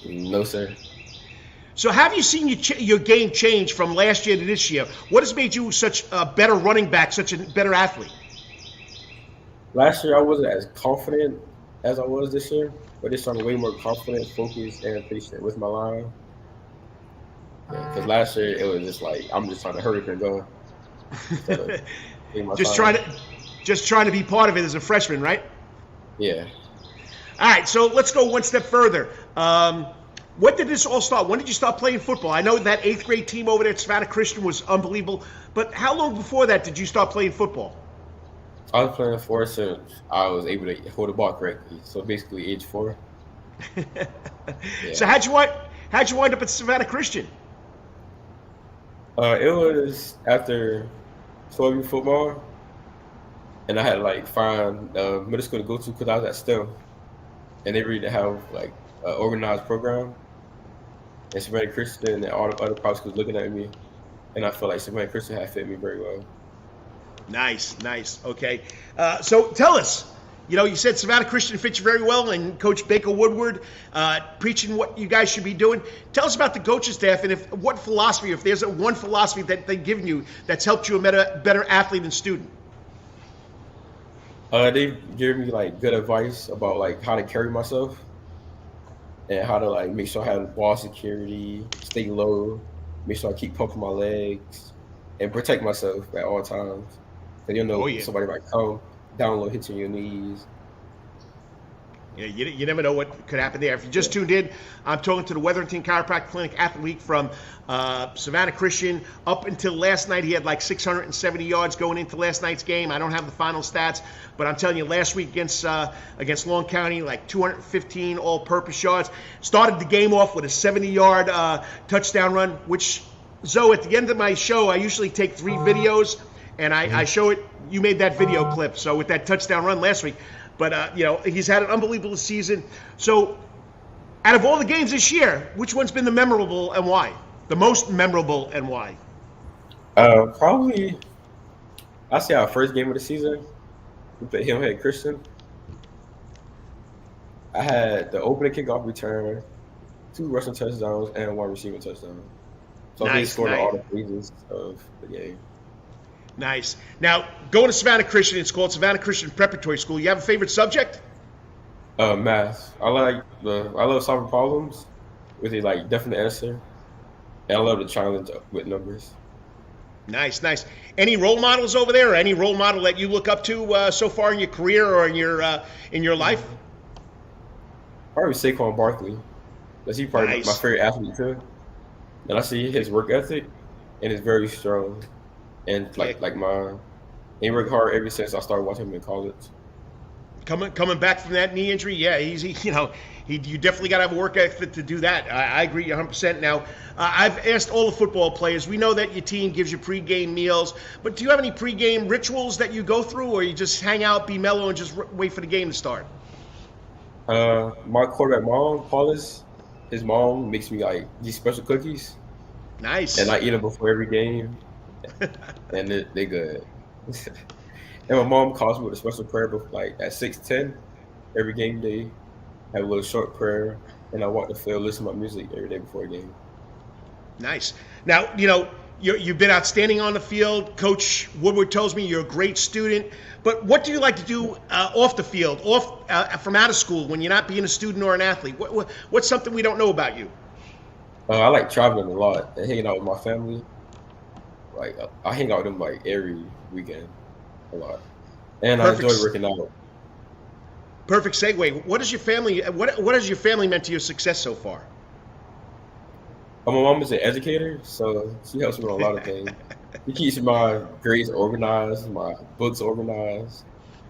No, sir. So have you seen your game change from last year to this year? What has made you such a better running back, such a better athlete? Last year I wasn't as confident as I was this year, but this year I'm way more confident, focused, and patient with my line. Because last year it was just like I'm just trying to hurry up and go. Just trying to be part of it as a freshman, right? Yeah. All right, so let's go one step further. When did this all start? When did you start playing football? I know that 8th grade team over there at Savannah Christian was unbelievable, but how long before that did you start playing football? I was playing for since I was able to hold the ball correctly, so basically age 4. Yeah. So how'd you wind up at Savannah Christian? It was after 12U football, and I had to find middle school to go to because I was at STEM, and they really didn't have an organized program. And Savannah Christian and all the other private schools looking at me, and I felt like Savannah Christian had fit me very well. Nice. Okay. So tell us, you said Savannah Christian fits you very well, and Coach Baker Woodward preaching what you guys should be doing. Tell us about the coaching staff and what philosophy, if there's one philosophy that they've given you that's helped you a better athlete and student. They've given me like good advice about like how to carry myself and how to like make sure I have ball security, stay low, make sure I keep pumping my legs, and protect myself at all times. Because somebody might come down low, hitting your knees. Yeah, you never know what could happen there. If you just tuned in, I'm talking to the Wetherington Chiropractic Clinic Athlete from Savannah Christian. Up until last night, he had like 670 yards going into last night's game. I don't have the final stats, but I'm telling you, last week against Long County, like 215 all-purpose yards. Started the game off with a 70-yard touchdown run, which, Zoe, at the end of my show, I usually take 3 videos, and I show it. You made that video clip, so with that touchdown run last week. But, he's had an unbelievable season. So, out of all the games this year, which one's been the memorable and why? The most memorable and why? Probably, I'll say our first game of the season. We played Hillhead Christian. I had the opening kickoff return, 2 rushing touchdowns, and 1 receiving touchdown. So they scored all the phases of the game. Nice. Now, going to Savannah Christian, it's called Savannah Christian Preparatory School. You have a favorite subject? Math. I love solving problems with a like definite answer, and I love the challenge with numbers. Nice. Any role models over there, or any role model that you look up to so far in your career or in your life? Probably Saquon Barkley. That's probably my favorite athlete too. And I see his work ethic, and it's very strong. And like mine, he worked hard ever since I started watching him in college. Coming back from that knee injury, yeah, you definitely got to have a work ethic to do that. I agree 100%. Now, I've asked all the football players. We know that your team gives you pregame meals, but do you have any pregame rituals that you go through, or you just hang out, be mellow, and just wait for the game to start? My quarterback mom, Paulus, his mom makes me like these special cookies. Nice. And I eat them before every game. And they're good. And my mom calls me with a special prayer, like at 6:10 every game day. Have a little short prayer, and I walk the field, listen to my music every day before a game. Nice. Now, you've been outstanding on the field. Coach Woodward tells me you're a great student. But what do you like to do off the field, from out of school, when you're not being a student or an athlete? What's something we don't know about you? I like traveling a lot and hanging out with my family. Like I hang out with them like every weekend a lot, and I enjoy working out. Perfect segue. What has your family meant to your success so far? My mom is an educator, so she helps me with a lot of things. She keeps my grades organized, my books organized,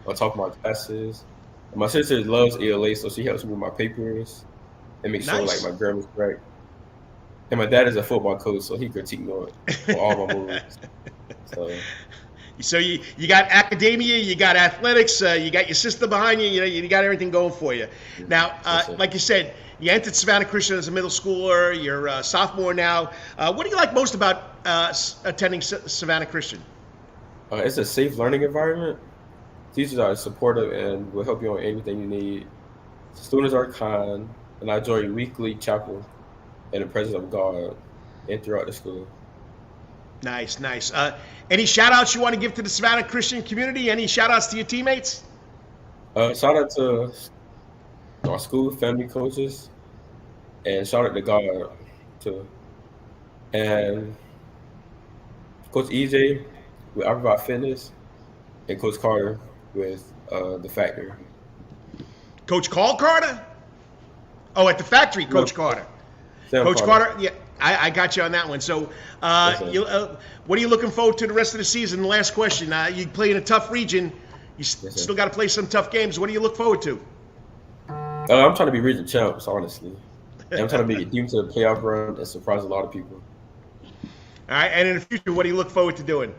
on top of my classes. And my sister loves ELA, so she helps me with my papers and make sure like my grammar's correct. And my dad is a football coach, so he critiques me on all my moves. So you got academia, you got athletics, you got your sister behind you. You got everything going for you. Now, like you said, you entered Savannah Christian as a middle schooler. You're a sophomore now. What do you like most about attending Savannah Christian? It's a safe learning environment. Teachers are supportive and will help you on anything you need. Students are kind, and I enjoy weekly chapel in the presence of God and throughout the school. Nice. Any shout-outs you want to give to the Savannah Christian community? Any shout-outs to your teammates? Shout out to our school family coaches, and shout out to God too. And Coach EJ with I Provide Fitness, and Coach Carter with the Factory. Coach Carl Carter? Oh, at the Factory, Coach Carter. Coach Carter, yeah, I got you on that one. So, what are you looking forward to the rest of the season? The last question. You play in a tough region. You still got to play some tough games. What do you look forward to? I'm trying to be region champs, honestly. And I'm trying to make a team to the playoff run and surprise a lot of people. All right, and in the future, what do you look forward to doing?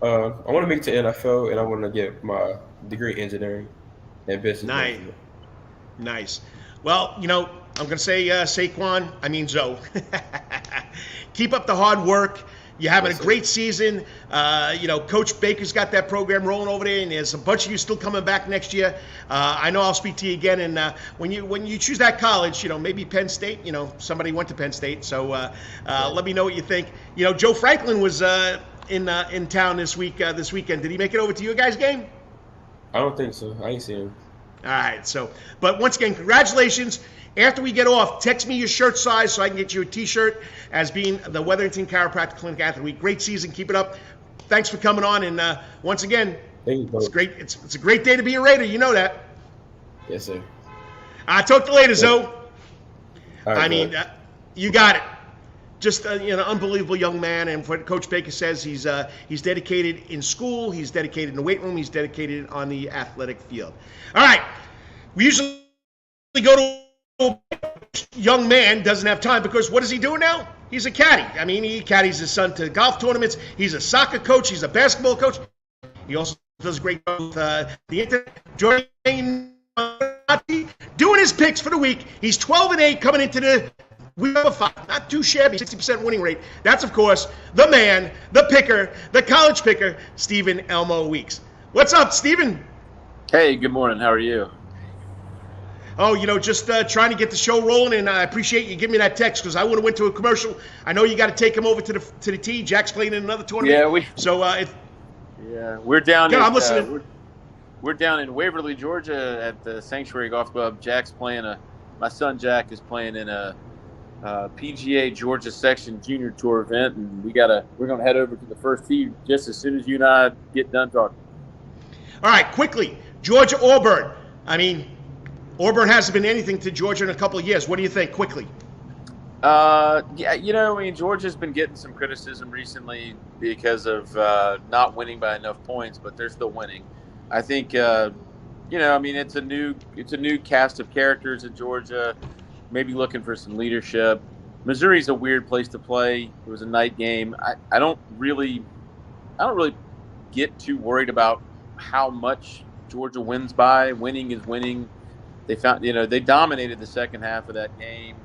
I want to make it to NFL, and I want to get my degree in engineering and business. Nice. Well, I'm going to say Zoe. Keep up the hard work. You're having Yes, a great season. Coach Baker's got that program rolling over there, and there's a bunch of you still coming back next year. I know I'll speak to you again. And when you choose that college, maybe Penn State. Somebody went to Penn State, so let me know what you think. Joe Franklin was in town this weekend. Did he make it over to your guys' game? I don't think so. I ain't seen him. All right. So, but once again, congratulations. After we get off, text me your shirt size so I can get you a T-shirt as being the Wetherington Chiropractic Clinic Athlete. Great season. Keep it up. Thanks for coming on. And once again, Thank you, it's great. It's a great day to be a Raider. You know that. Yes, sir. I'll talk to you later, Zoe. All right, You got it. Just an unbelievable young man, and what Coach Baker says, he's dedicated in school, he's dedicated in the weight room, he's dedicated on the athletic field. All right, we usually go to a young man, doesn't have time because what does he do now? He's a caddy. I mean, he caddies his son to golf tournaments. He's a soccer coach. He's a basketball coach. He also does great with the internet. Joining doing his picks for the week. He's 12-8 coming into the week number 5. Not too shabby, 60% winning rate. That's, of course, the man, the picker, the college picker, Stephen Elmo Weeks. What's up, Stephen? Hey, good morning. How are you? Oh, just trying to get the show rolling, and I appreciate you giving me that text because I would have went to a commercial. I know you got to take him over to the tee. Jack's playing in another tournament. We're down. Yeah, I'm listening. We're down in Waverly, Georgia, at the Sanctuary Golf Club. Jack's playing my son Jack is playing in a PGA Georgia Section Junior Tour event, and we're gonna head over to the first tee just as soon as you and I get done talking. All right, quickly, Georgia Auburn. I mean, Auburn hasn't been anything to Georgia in a couple of years. What do you think, quickly? Georgia's been getting some criticism recently because of not winning by enough points, but they're still winning. I think, it's a new cast of characters at Georgia, maybe looking for some leadership. Missouri's a weird place to play. It was a night game. I don't really get too worried about how much Georgia wins by. Winning is winning. They they dominated the second half of that game.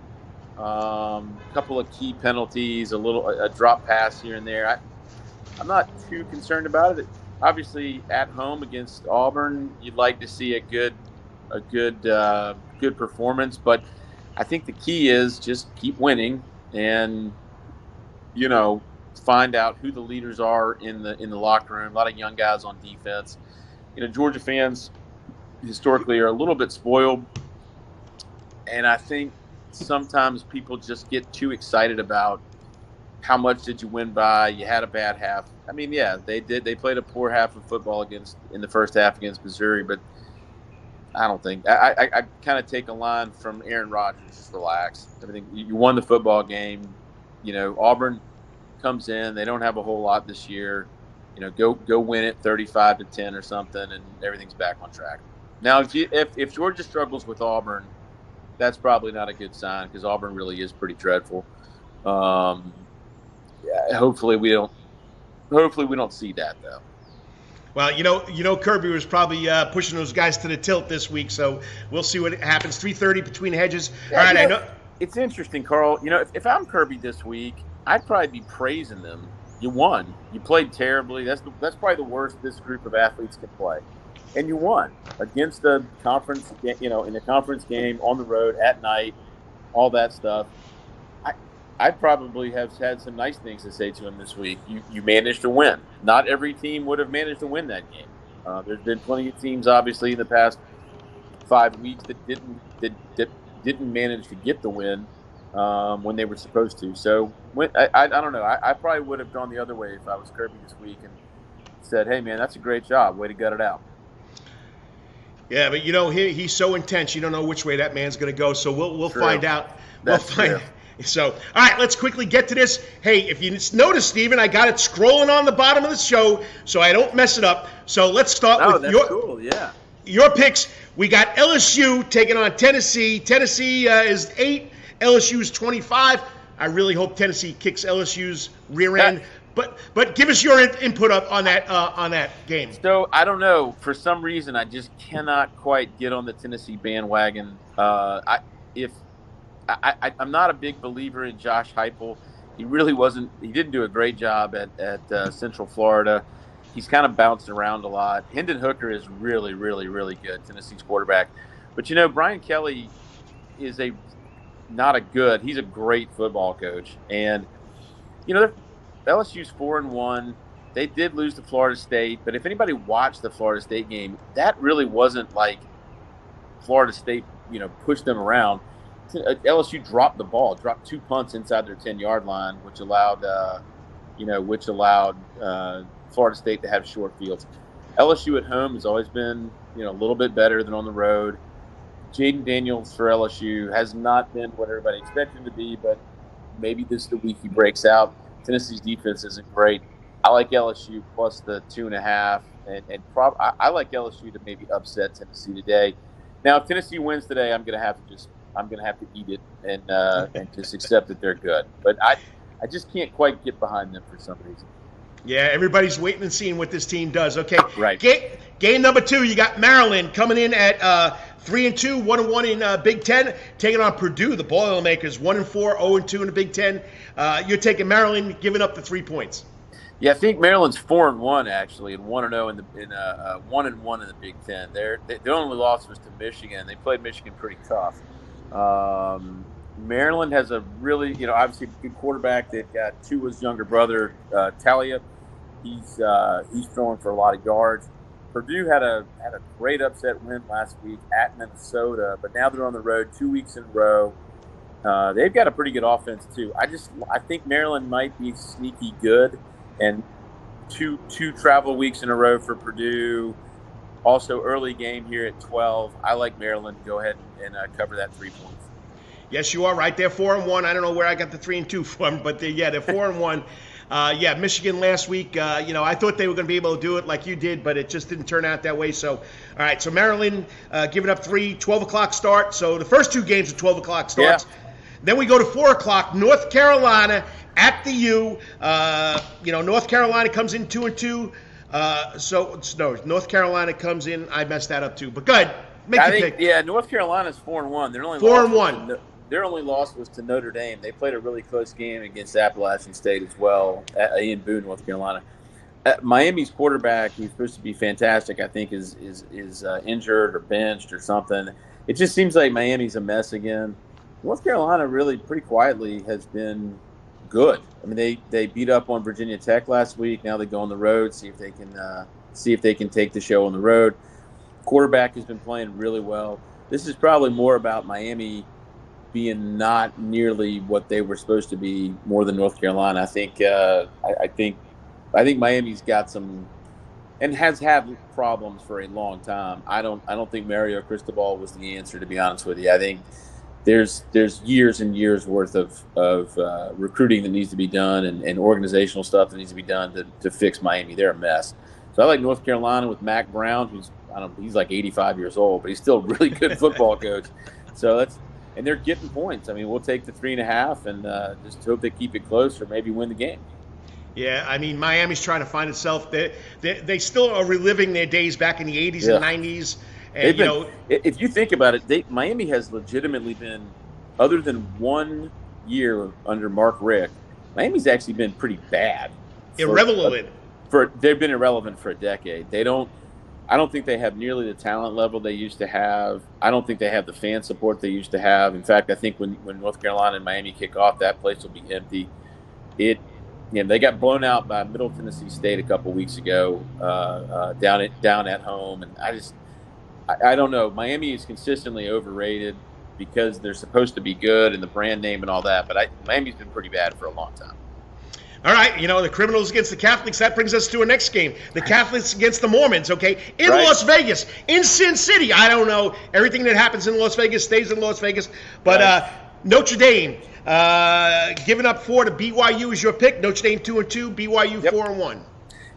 A couple of key penalties, a drop pass here and there. I'm not too concerned about it. Obviously, at home against Auburn, you'd like to see a good performance. But I think the key is just keep winning and find out who the leaders are in the locker room. A lot of young guys on defense. Georgia fans historically are a little bit spoiled, and I think sometimes people just get too excited about how much did you win by. You had a bad half. I mean, yeah, they did. They played a poor half of football in the first half against Missouri, but I don't think I kind of take a line from Aaron Rodgers. Just relax. Everything you won the football game. Auburn comes in. They don't have a whole lot this year. Go win it 35-10 or something, and everything's back on track. Now, if Georgia struggles with Auburn, that's probably not a good sign because Auburn really is pretty dreadful. Hopefully we don't see that though. Well, Kirby was probably pushing those guys to the tilt this week, so we'll see what happens. 3:30 between hedges. All right, I know. It's interesting, Carl. If I'm Kirby this week, I'd probably be praising them. You won. You played terribly. That's probably the worst this group of athletes can play. And you won against the conference, in a conference game on the road at night, all that stuff. I probably have had some nice things to say to him this week. You managed to win. Not every team would have managed to win that game. There's been plenty of teams, obviously, in the past 5 weeks that didn't manage to get the win when they were supposed to. So I don't know. I probably would have gone the other way if I was Kirby this week and said, "Hey, man, that's a great job. Way to gut it out." Yeah, but he's so intense. You don't know which way that man's going to go. So we'll find out. That's true. So, all right, let's quickly get to this. Hey, if you notice, Stephen, I got it scrolling on the bottom of the show so I don't mess it up. So let's start with your picks. We got LSU taking on Tennessee. Tennessee is 8. LSU is 25. I really hope Tennessee kicks LSU's rear end. But give us your input on that game. So I don't know. For some reason, I just cannot quite get on the Tennessee bandwagon. I'm not a big believer in Josh Heupel. He really wasn't. He didn't do a great job at Central Florida. He's kind of bouncing around a lot. Hendon Hooker is really, really, really good, Tennessee's quarterback. But, Brian Kelly is he's a great football coach. And, LSU's 4-1. They did lose to Florida State. But if anybody watched the Florida State game, that really wasn't like Florida State, pushed them around. LSU dropped the ball, dropped 2 punts inside their 10-yard line, which allowed Florida State to have short fields. LSU at home has always been, a little bit better than on the road. Jaden Daniels for LSU has not been what everybody expected him to be, but maybe this is the week he breaks out. Tennessee's defense isn't great. I like LSU plus the 2.5, and I like LSU to maybe upset Tennessee today. Now, if Tennessee wins today, I'm gonna have to eat it and just accept that they're good. But I just can't quite get behind them for some reason. Yeah, everybody's waiting and seeing what this team does. Okay, right. Game number 2, you got Maryland coming in at 3-2, 1-1 in Big Ten, taking on Purdue, the Boilermakers, 1-4, 0-2 in the Big Ten. You're taking Maryland, giving up the 3 points. Yeah, I think Maryland's 4-1 actually, and 1-0 in 1-1 in the Big Ten. Their only loss was to Michigan. They played Michigan pretty tough. Maryland has a really, obviously a good quarterback. They've got Tua's younger brother, Talia. He's throwing for a lot of yards. Purdue had a great upset win last week at Minnesota, but now they're on the road 2 weeks in a row. They've got a pretty good offense too. I think Maryland might be sneaky good, and two travel weeks in a row for Purdue. Also, early game here at 12. I like Maryland to go ahead and cover that 3 points. Yes, you are right. They're 4-1. I don't know where I got the 3-2 from, but they're 4-1. Michigan last week, I thought they were going to be able to do it like you did, but it just didn't turn out that way. So, all right, so Maryland giving up 12 o'clock start. So the first 2 games are 12 o'clock starts. Yeah. Then we go to 4 o'clock, North Carolina at the U. North Carolina comes in 2-2. North Carolina comes in. I messed that up too, but good. Yeah, North Carolina's 4-1. Their only loss was to Notre Dame. They played a really close game against Appalachian State as well in Boone, North Carolina. Miami's quarterback, who's supposed to be fantastic, I think is injured or benched or something. It just seems like Miami's a mess again. North Carolina really pretty quietly has been good. I mean, they beat up on Virginia Tech last week. Now they go on the road, see if they can take the show on the road. Quarterback has been playing really well. This is probably more about Miami being not nearly what they were supposed to be, more than North Carolina. I think Miami's got some and has had problems for a long time. I don't think Mario Cristobal was the answer, to be honest with you. I think there's years and years worth of recruiting that needs to be done and organizational stuff that needs to be done to fix Miami. They're a mess. So I like North Carolina with Mac Brown, he's like 85 years old, but he's still a really good football coach. So and they're getting points. I mean, we'll take the 3.5 and just hope they keep it close or maybe win the game. Yeah, I mean, Miami's trying to find itself. They still are reliving their days back in the 80s and 90s. And, if you think about it, Miami has legitimately been, other than 1 year under Mark Richt, Miami's actually been pretty bad. Irrelevant. They've been irrelevant for a decade. I don't think they have nearly the talent level they used to have. I don't think they have the fan support they used to have. In fact, I think when North Carolina and Miami kick off, that place will be empty. They got blown out by Middle Tennessee State a couple weeks ago down at home, and I don't know. Miami is consistently overrated because they're supposed to be good and the brand name and all that, but Miami's been pretty bad for a long time. All right, the Criminals against the Catholics. That brings us to our next game. The Catholics against the Mormons, okay? In Las Vegas, in Sin City. I don't know. Everything that happens in Las Vegas stays in Las Vegas. But Notre Dame giving up 4 to BYU is your pick. Notre Dame 2-2, BYU 4-1.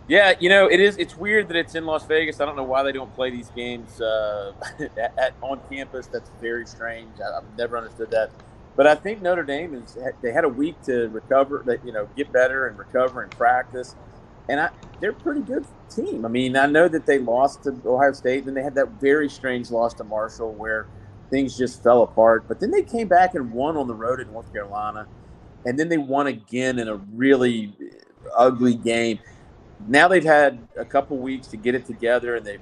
Yeah, it's weird that it's in Las Vegas. I don't know why they don't play these games on campus. That's very strange. I've never understood that. But I think Notre Dame they had a week to recover, get better and recover and practice. And they're a pretty good team. I mean, I know that they lost to Ohio State, and they had that very strange loss to Marshall where things just fell apart. But then they came back and won on the road at North Carolina. and then they won again in a really ugly game. Now they've had a couple weeks to get it together, and they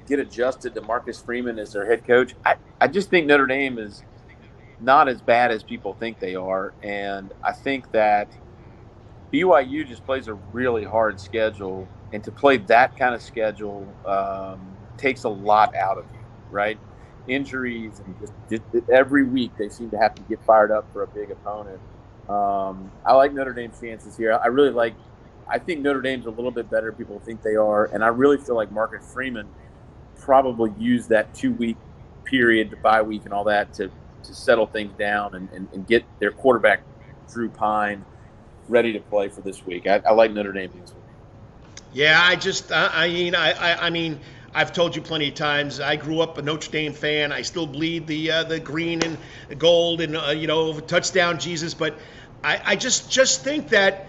get adjusted to Marcus Freeman as their head coach. I just think Notre Dame is not as bad as people think they are, and I think that BYU just plays a really hard schedule, and to play that kind of schedule takes a lot out of you, right? Injuries, and just every week they seem to have to get fired up for a big opponent. I like Notre Dame's chances here. I think Notre Dame's a little bit better than people think they are, and I really feel like Marcus Freeman probably used that 2-week period, the bye week and all that, to settle things down and get their quarterback, Drew Pine, ready to play for this week. I like Notre Dame this week. Yeah, I mean, I've told you plenty of times, I grew up a Notre Dame fan. I still bleed the green and gold and, touchdown Jesus. But I just think that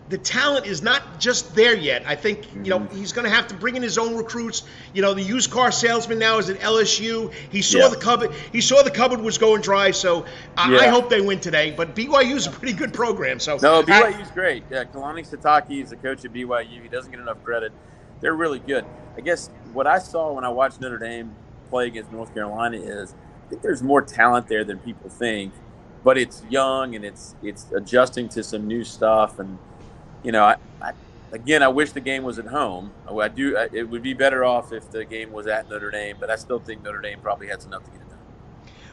the talent is not just there yet. I think, he's going to have to bring in his own recruits. The used car salesman now is at LSU. He saw the cupboard. He saw the cupboard was going dry. So I hope they win today. But BYU is a pretty good program. So no, BYU's great. Yeah, Kalani Sitake is the coach at BYU. He doesn't get enough credit. They're really good. I guess what I saw when I watched Notre Dame play against North Carolina is I think there's more talent there than people think. But it's young and it's adjusting to some new stuff. And I wish the game was at home. It would be better off if the game was at Notre Dame, but I still think Notre Dame probably has enough to get it done.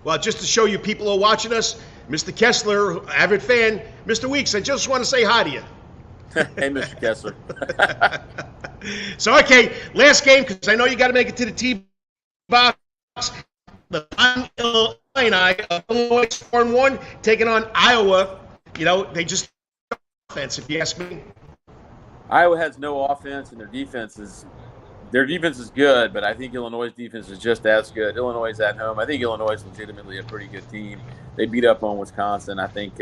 Well, just to show you people who are watching us, Mr. Kessler, avid fan, Mr. Weeks, I just want to say hi to you. Hey, Mr. Kessler. So, okay, last game, because I know you got to make it to the T-box. The Illinois 4-1 taking on Iowa. They just offense, if you ask me. Iowa has no offense, and their defense is good, but I think Illinois' defense is just as good. Illinois is at home. I think Illinois is legitimately a pretty good team. They beat up on Wisconsin. I think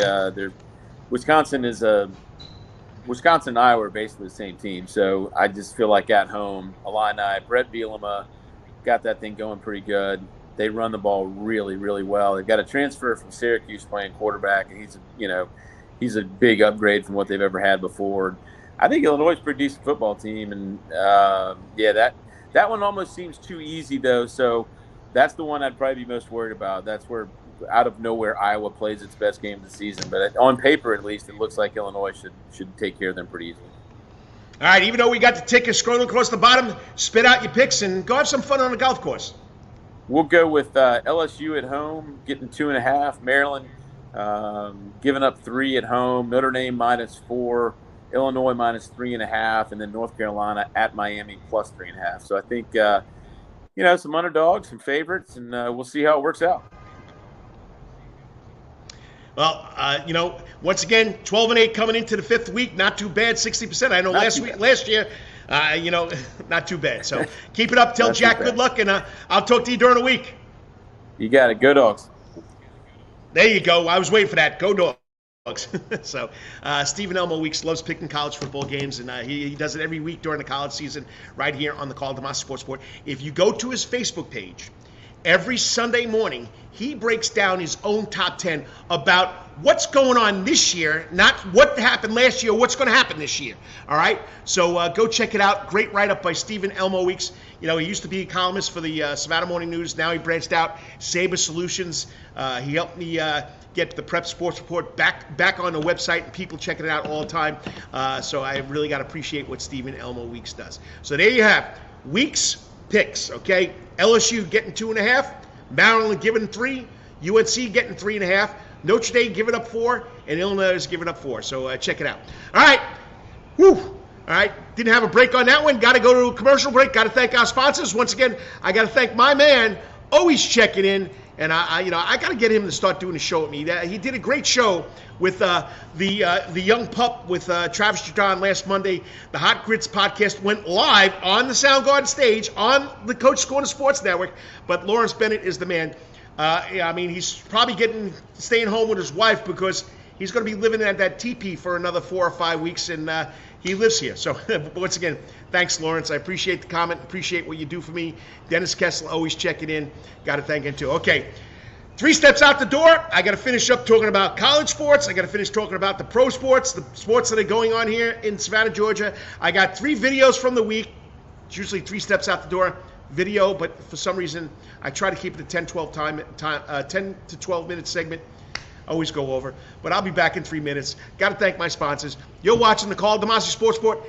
Wisconsin and Iowa are basically the same team. So I just feel like at home, Illini, Brett Bielema got that thing going pretty good. They run the ball really, really well. They've got a transfer from Syracuse playing quarterback, and he's a big upgrade from what they've ever had before. I think Illinois is a pretty decent football team, and that one almost seems too easy though. So that's the one I'd probably be most worried about. That's where out of nowhere Iowa plays its best game of the season. But on paper, at least, it looks like Illinois should take care of them pretty easily. All right, even though we got the tickets scrolling across the bottom, spit out your picks and go have some fun on the golf course. We'll go with LSU at home, getting 2.5. Maryland giving up 3 at home. Notre Dame -4. Illinois -3.5, and then North Carolina at Miami +3.5. So I think some underdogs, some favorites, and we'll see how it works out. Well, once again, 12-8 coming into the 5th week, not too bad, 60%. I know last year, not too bad. So keep it up. Tell Jack good luck, and I'll talk to you during the week. You got it. Go Dogs. There you go. I was waiting for that. Go Dogs. So Stephen Elmo Weeks loves picking college football games, and he does it every week during the college season right here on the Karl DeMasi Sports Report. If you go to his Facebook page, every Sunday morning, he breaks down his own top 10 about what's going on this year, not what happened last year, what's going to happen this year. All right? So go check it out. Great write-up by Stephen Elmo Weeks. He used to be a columnist for the Savannah Morning News. Now he branched out, Sabre Solutions. He helped me get the Prep Sports Report back on the website, and people checking it out all the time. So I really got to appreciate what Stephen Elmo Weeks does. So there you have Weeks picks, okay? LSU getting 2.5, Maryland giving 3, UNC getting 3.5, Notre Dame giving up 4, and Illinois is giving up 4. So check it out. All right. Whew. All right. Didn't have a break on that one. Got to go to a commercial break. Got to thank our sponsors. Once again, I got to thank my man, always checking in. And I got to get him to start doing a show with me. He did a great show with the young pup with Travis Jordan last Monday. The Hot Grits podcast went live on the Soundgarden stage on the Coach's Corner Sports Network. But Lawrence Bennett is the man. He's probably staying home with his wife because he's going to be living at that teepee for another 4 or 5 weeks, and he lives here. So once again, thanks, Lawrence. I appreciate the comment. Appreciate what you do for me. Dennis Kessler always checking in. Got to thank him too. Okay, 3 steps out the door, I got to finish up talking about college sports. I got to finish talking about the pro sports, the sports that are going on here in Savannah, Georgia. I got 3 videos from the week. It's usually 3 steps out the door video, but for some reason, I try to keep it a 10 to 12 minute segment. Always go over, but I'll be back in 3 minutes. Got to thank my sponsors. You're watching the Karl DeMasi Sports Report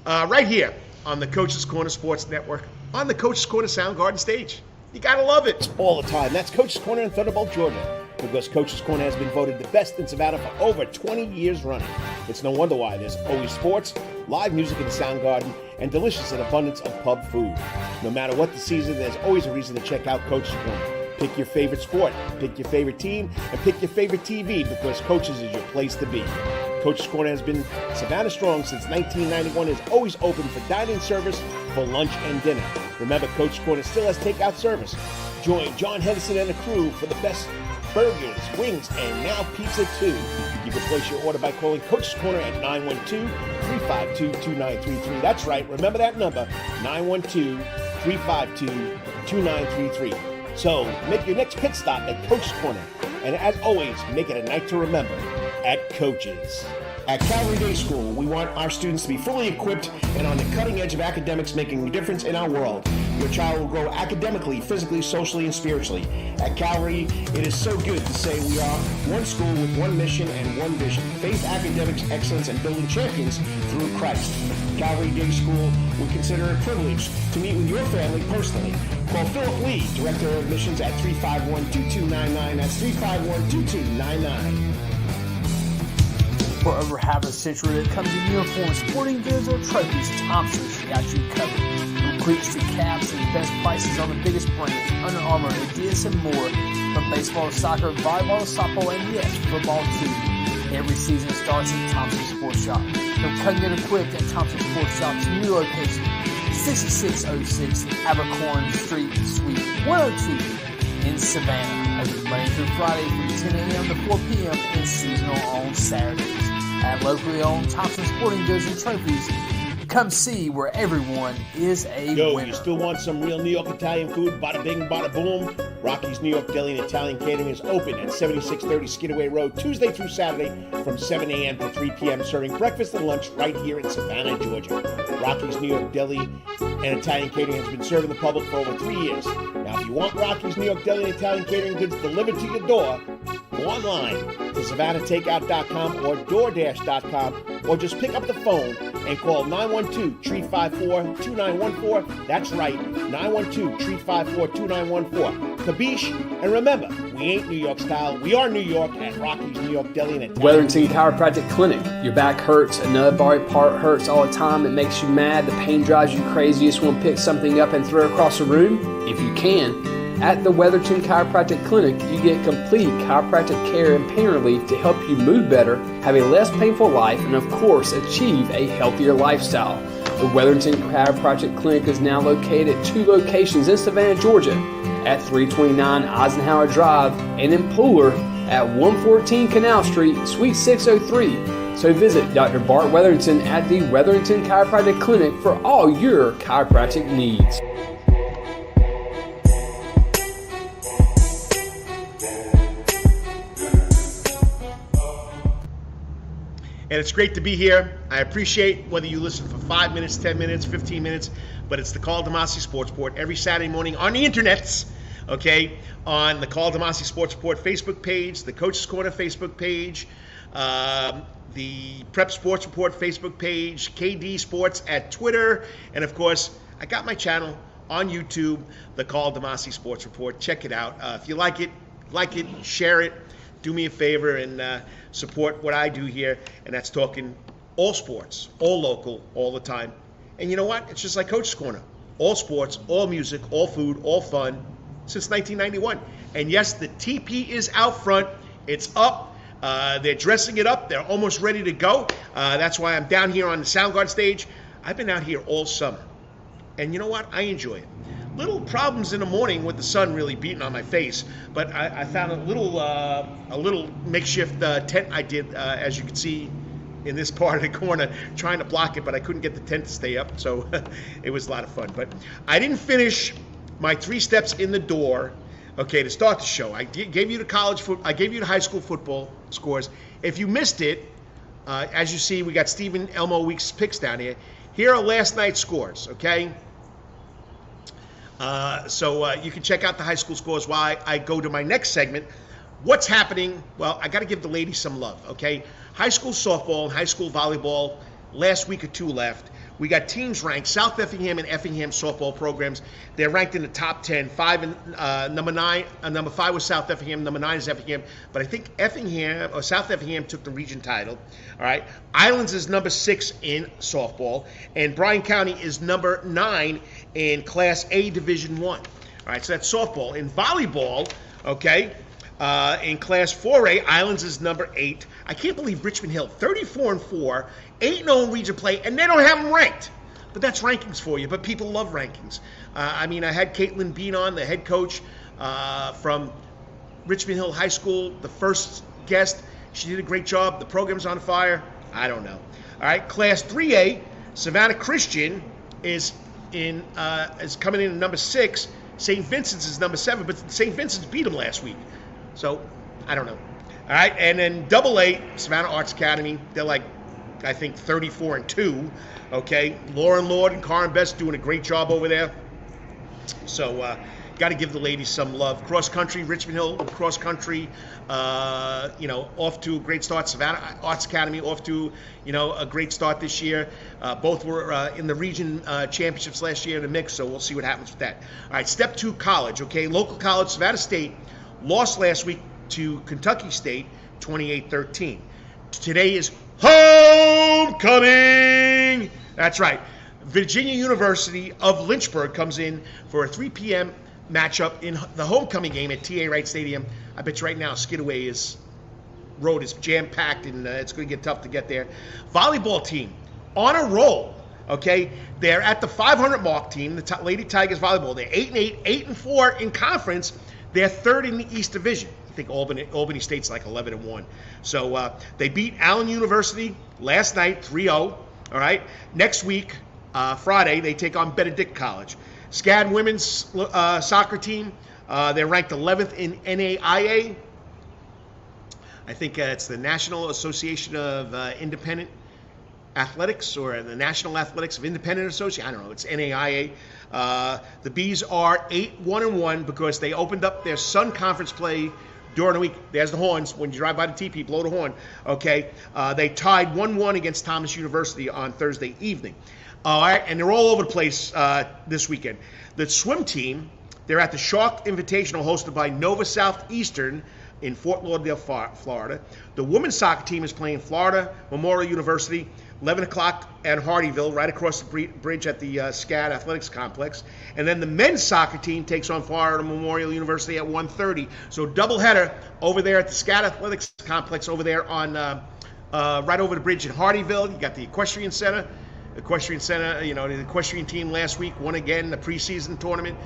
right here on the Coach's Corner Sports Network, on the Coach's Corner Soundgarden stage. You got to love it all the time. That's Coach's Corner in Thunderbolt, Georgia, because Coach's Corner has been voted the best in Savannah for over 20 years running. It's no wonder why. There's always sports, live music in the Soundgarden, and delicious and abundance of pub food. No matter what the season, there's always a reason to check out Coach's Corner. Pick your favorite sport, pick your favorite team, and pick your favorite TV, because Coach's is your place to be. Coach's Corner has been Savannah strong since 1991, is always open for dining service for lunch and dinner. Remember, Coach's Corner still has takeout service. Join John Henderson and the crew for the best burgers, wings, and now pizza too. You can place your order by calling Coach's Corner at 912-352-2933. That's right, remember that number, 912-352-2933. So make your next pit stop at Coach's Corner. And as always, make it a night to remember at Coach's. At Calvary Day School, we want our students to be fully equipped and on the cutting edge of academics, making a difference in our world. Your child will grow academically, physically, socially, and spiritually. At Calvary, it is so good to say we are one school with one mission and one vision: faith, academics, excellence, and building champions through Christ. Calvary Day School will consider it a privilege to meet with your family personally. Call Philip Lee, Director of Admissions, at 351-2299. That's 351-2299. For over half a century, it comes in uniforms, sporting goods, or trophies, Thompson's got you covered. From cleats to caps and best prices on the biggest brands, Under Armour, Adidas, and more. From baseball to soccer, volleyball to softball, and yes, football too. Every season starts at Thompson Sports Shop. Come get equipped at Thompson Sports Shop's new location, 6606 Abercorn Street, Suite 102 in Savannah. Open Monday through Friday from 10 a.m. to 4 p.m. and seasonal on Saturdays. At locally owned Thompson Sporting Goods and Trophies, come see where everyone is a winner. You still want some real New York Italian food? Bada bing, bada boom. Rocky's New York Deli and Italian Catering is open at 7630 Skidaway Road, Tuesday through Saturday from 7 a.m. to 3 p.m., serving breakfast and lunch right here in Savannah, Georgia. Rocky's New York Deli and Italian Catering has been serving the public for over 3 years. Now, if you want Rocky's New York Deli and Italian Catering goods delivered to your door, go online to SavannahTakeout.com or DoorDash.com, or just pick up the phone and call 912-354-2914. That's right, 912-354-2914. Kabish, and remember, we ain't New York style. We are New York at Rocky's New York Deli and Italian. Wetherington Chiropractic Clinic. Your back hurts, another body part hurts all the time. It makes you mad. The pain drives you crazy. You just want to pick something up and throw it across the room. If you can, at the Wetherington Chiropractic Clinic, you get complete chiropractic care and pain relief to help you move better, have a less painful life, and of course, achieve a healthier lifestyle. The Wetherington Chiropractic Clinic is now located at 2 locations in Savannah, Georgia, at 329 Eisenhower Drive and in Pooler at 114 Canal Street, Suite 603. So visit Dr. Bart Wetherington at the Wetherington Chiropractic Clinic for all your chiropractic needs. And it's great to be here. I appreciate whether you listen for 5 minutes, 10 minutes, 15 minutes, but it's the Karl DeMasi Sports Report every Saturday morning on the internets, okay, on the Karl DeMasi Sports Report Facebook page, the Coach's Corner Facebook page, the Prep Sports Report Facebook page, KD Sports at Twitter, and of course, I got my channel on YouTube, the Karl DeMasi Sports Report. Check it out. If you like it, share it. Do me a favor and support what I do here, and that's talking all sports, all local, all the time. And you know what? It's just like Coach's Corner. All sports, all music, all food, all fun since 1991. And yes, the TP is out front. It's up. They're dressing it up. They're almost ready to go. That's why I'm down here on the Soundgarden stage. I've been out here all summer. And you know what? I enjoy it. Little problems in the morning with the sun really beating on my face, but I found a little makeshift tent I did, as you can see in this part of the corner, trying to block it, but I couldn't get the tent to stay up, so it was a lot of fun. But I didn't finish my 3 steps in the door Okay, to start the show, I gave you the high school football scores. If you missed it, as you see, we got Stephen Elmo Weeks picks down here. Here are last night's scores, okay? So you can check out the high school scores while I go to my next segment. What's happening? Well, I got to give the ladies some love, okay? High school softball and high school volleyball, last week or two left. We got teams ranked, South Effingham and Effingham softball programs. They're ranked in the top 10. Number 5 was South Effingham, number 9 is Effingham. But I think South Effingham took the region title. All right. Islands is number 6 in softball. And Bryan County is number 9 in Class A Division 1. All right, so that's softball. In volleyball, okay, in Class 4A, Islands is number 8. I can't believe Richmond Hill, 34-4, 8-0 in region play, and they don't have them ranked. But that's rankings for you. But people love rankings. I mean, I had Kaitlin Bean on, the head coach from Richmond Hill High School, the first guest. She did a great job. The program's on fire. I don't know. All right, Class 3A, Savannah Christian is coming in at number 6. St. Vincent's is number 7, but St. Vincent's beat them last week. So, I don't know. All right, and then AA, Savannah Arts Academy, they're like, I think, 34-2. Okay, Lauren Lord and Karen Best doing a great job over there. So, got to give the ladies some love. Cross country, Richmond Hill cross country, off to a great start. Savannah Arts Academy off to, a great start this year. Both were in the region championships last year in the mix, so we'll see what happens with that. All right, step 2, college. Okay, local college, Savannah State lost last week to Kentucky State, 28-13. Today is homecoming. That's right. Virginia University of Lynchburg comes in for a 3 p.m. matchup in the homecoming game at T.A. Wright Stadium. I bet you right now Skidaway road is jam-packed, and it's going to get tough to get there. Volleyball team on a roll. Okay, they're at the 500 mark team, the Lady Tigers volleyball. They're 8-8, 8-4 in conference. They're 3rd in the East Division. I think Albany State's like 11-1. So they beat Allen University last night, 3-0. All right. Next week, Friday, they take on Benedict College. SCAD women's soccer team, they're ranked 11th in NAIA. I think it's the National Association of Independent Athletics, or the National Athletics of Independent Association. I don't know. It's NAIA. The Bees are 8-1-1 because they opened up their Sun Conference play during the week. There's the horns. When you drive by the TP, blow the horn. Okay. They tied 1-1 against Thomas University on Thursday evening. All right, and they're all over the place this weekend. The swim team, they're at the Shark Invitational hosted by Nova Southeastern in Fort Lauderdale, Florida. The women's soccer team is playing Florida Memorial University, 11 o'clock at Hardyville, right across the bridge at the SCAD Athletics Complex. And then the men's soccer team takes on Florida Memorial University at 1:30. So doubleheader over there at the SCAD Athletics Complex over there on right over the bridge in Hardyville. You got the Equestrian Center. The equestrian team last week won again the preseason tournament.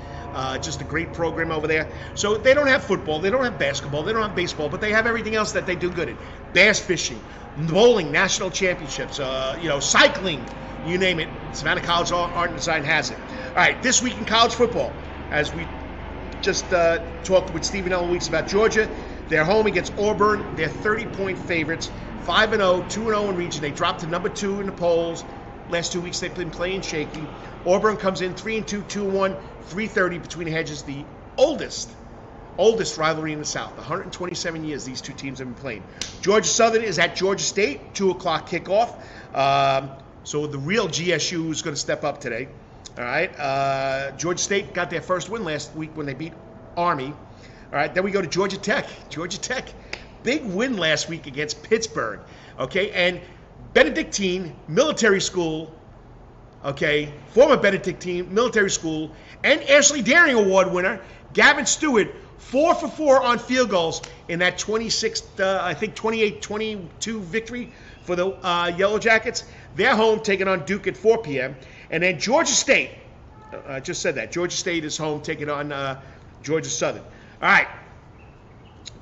Just a great program over there. So they don't have football, they don't have basketball, they don't have baseball, but they have everything else that they do good at. Bass fishing, bowling, national championships, cycling, you name it. Savannah College Art and Design has it. All right, this week in college football, as we just talked with Stephen Elmo Weeks about Georgia, they're home against Auburn. They're 30-point favorites, 5-0, 2-0 in region. They dropped to number 2 in the polls. Last 2 weeks they've been playing shaky. Auburn comes in 3-2, 2-1, 330 between the hedges. The oldest rivalry in the South. 127 years these two teams have been playing. Georgia Southern is at Georgia State, 2 o'clock kickoff. So the real GSU is going to step up today. All right. Georgia State got their first win last week when they beat Army. All right. Then we go to Georgia Tech. Georgia Tech, big win last week against Pittsburgh. Okay. And Benedictine Military School, okay, former Benedictine Military School, and Ashley Daring Award winner, Gavin Stewart, 4 for 4 on field goals in that 28-22 victory for the Yellow Jackets. They're home taking on Duke at 4 p.m. And then Georgia State, I just said that, Georgia State is home taking on Georgia Southern. All right,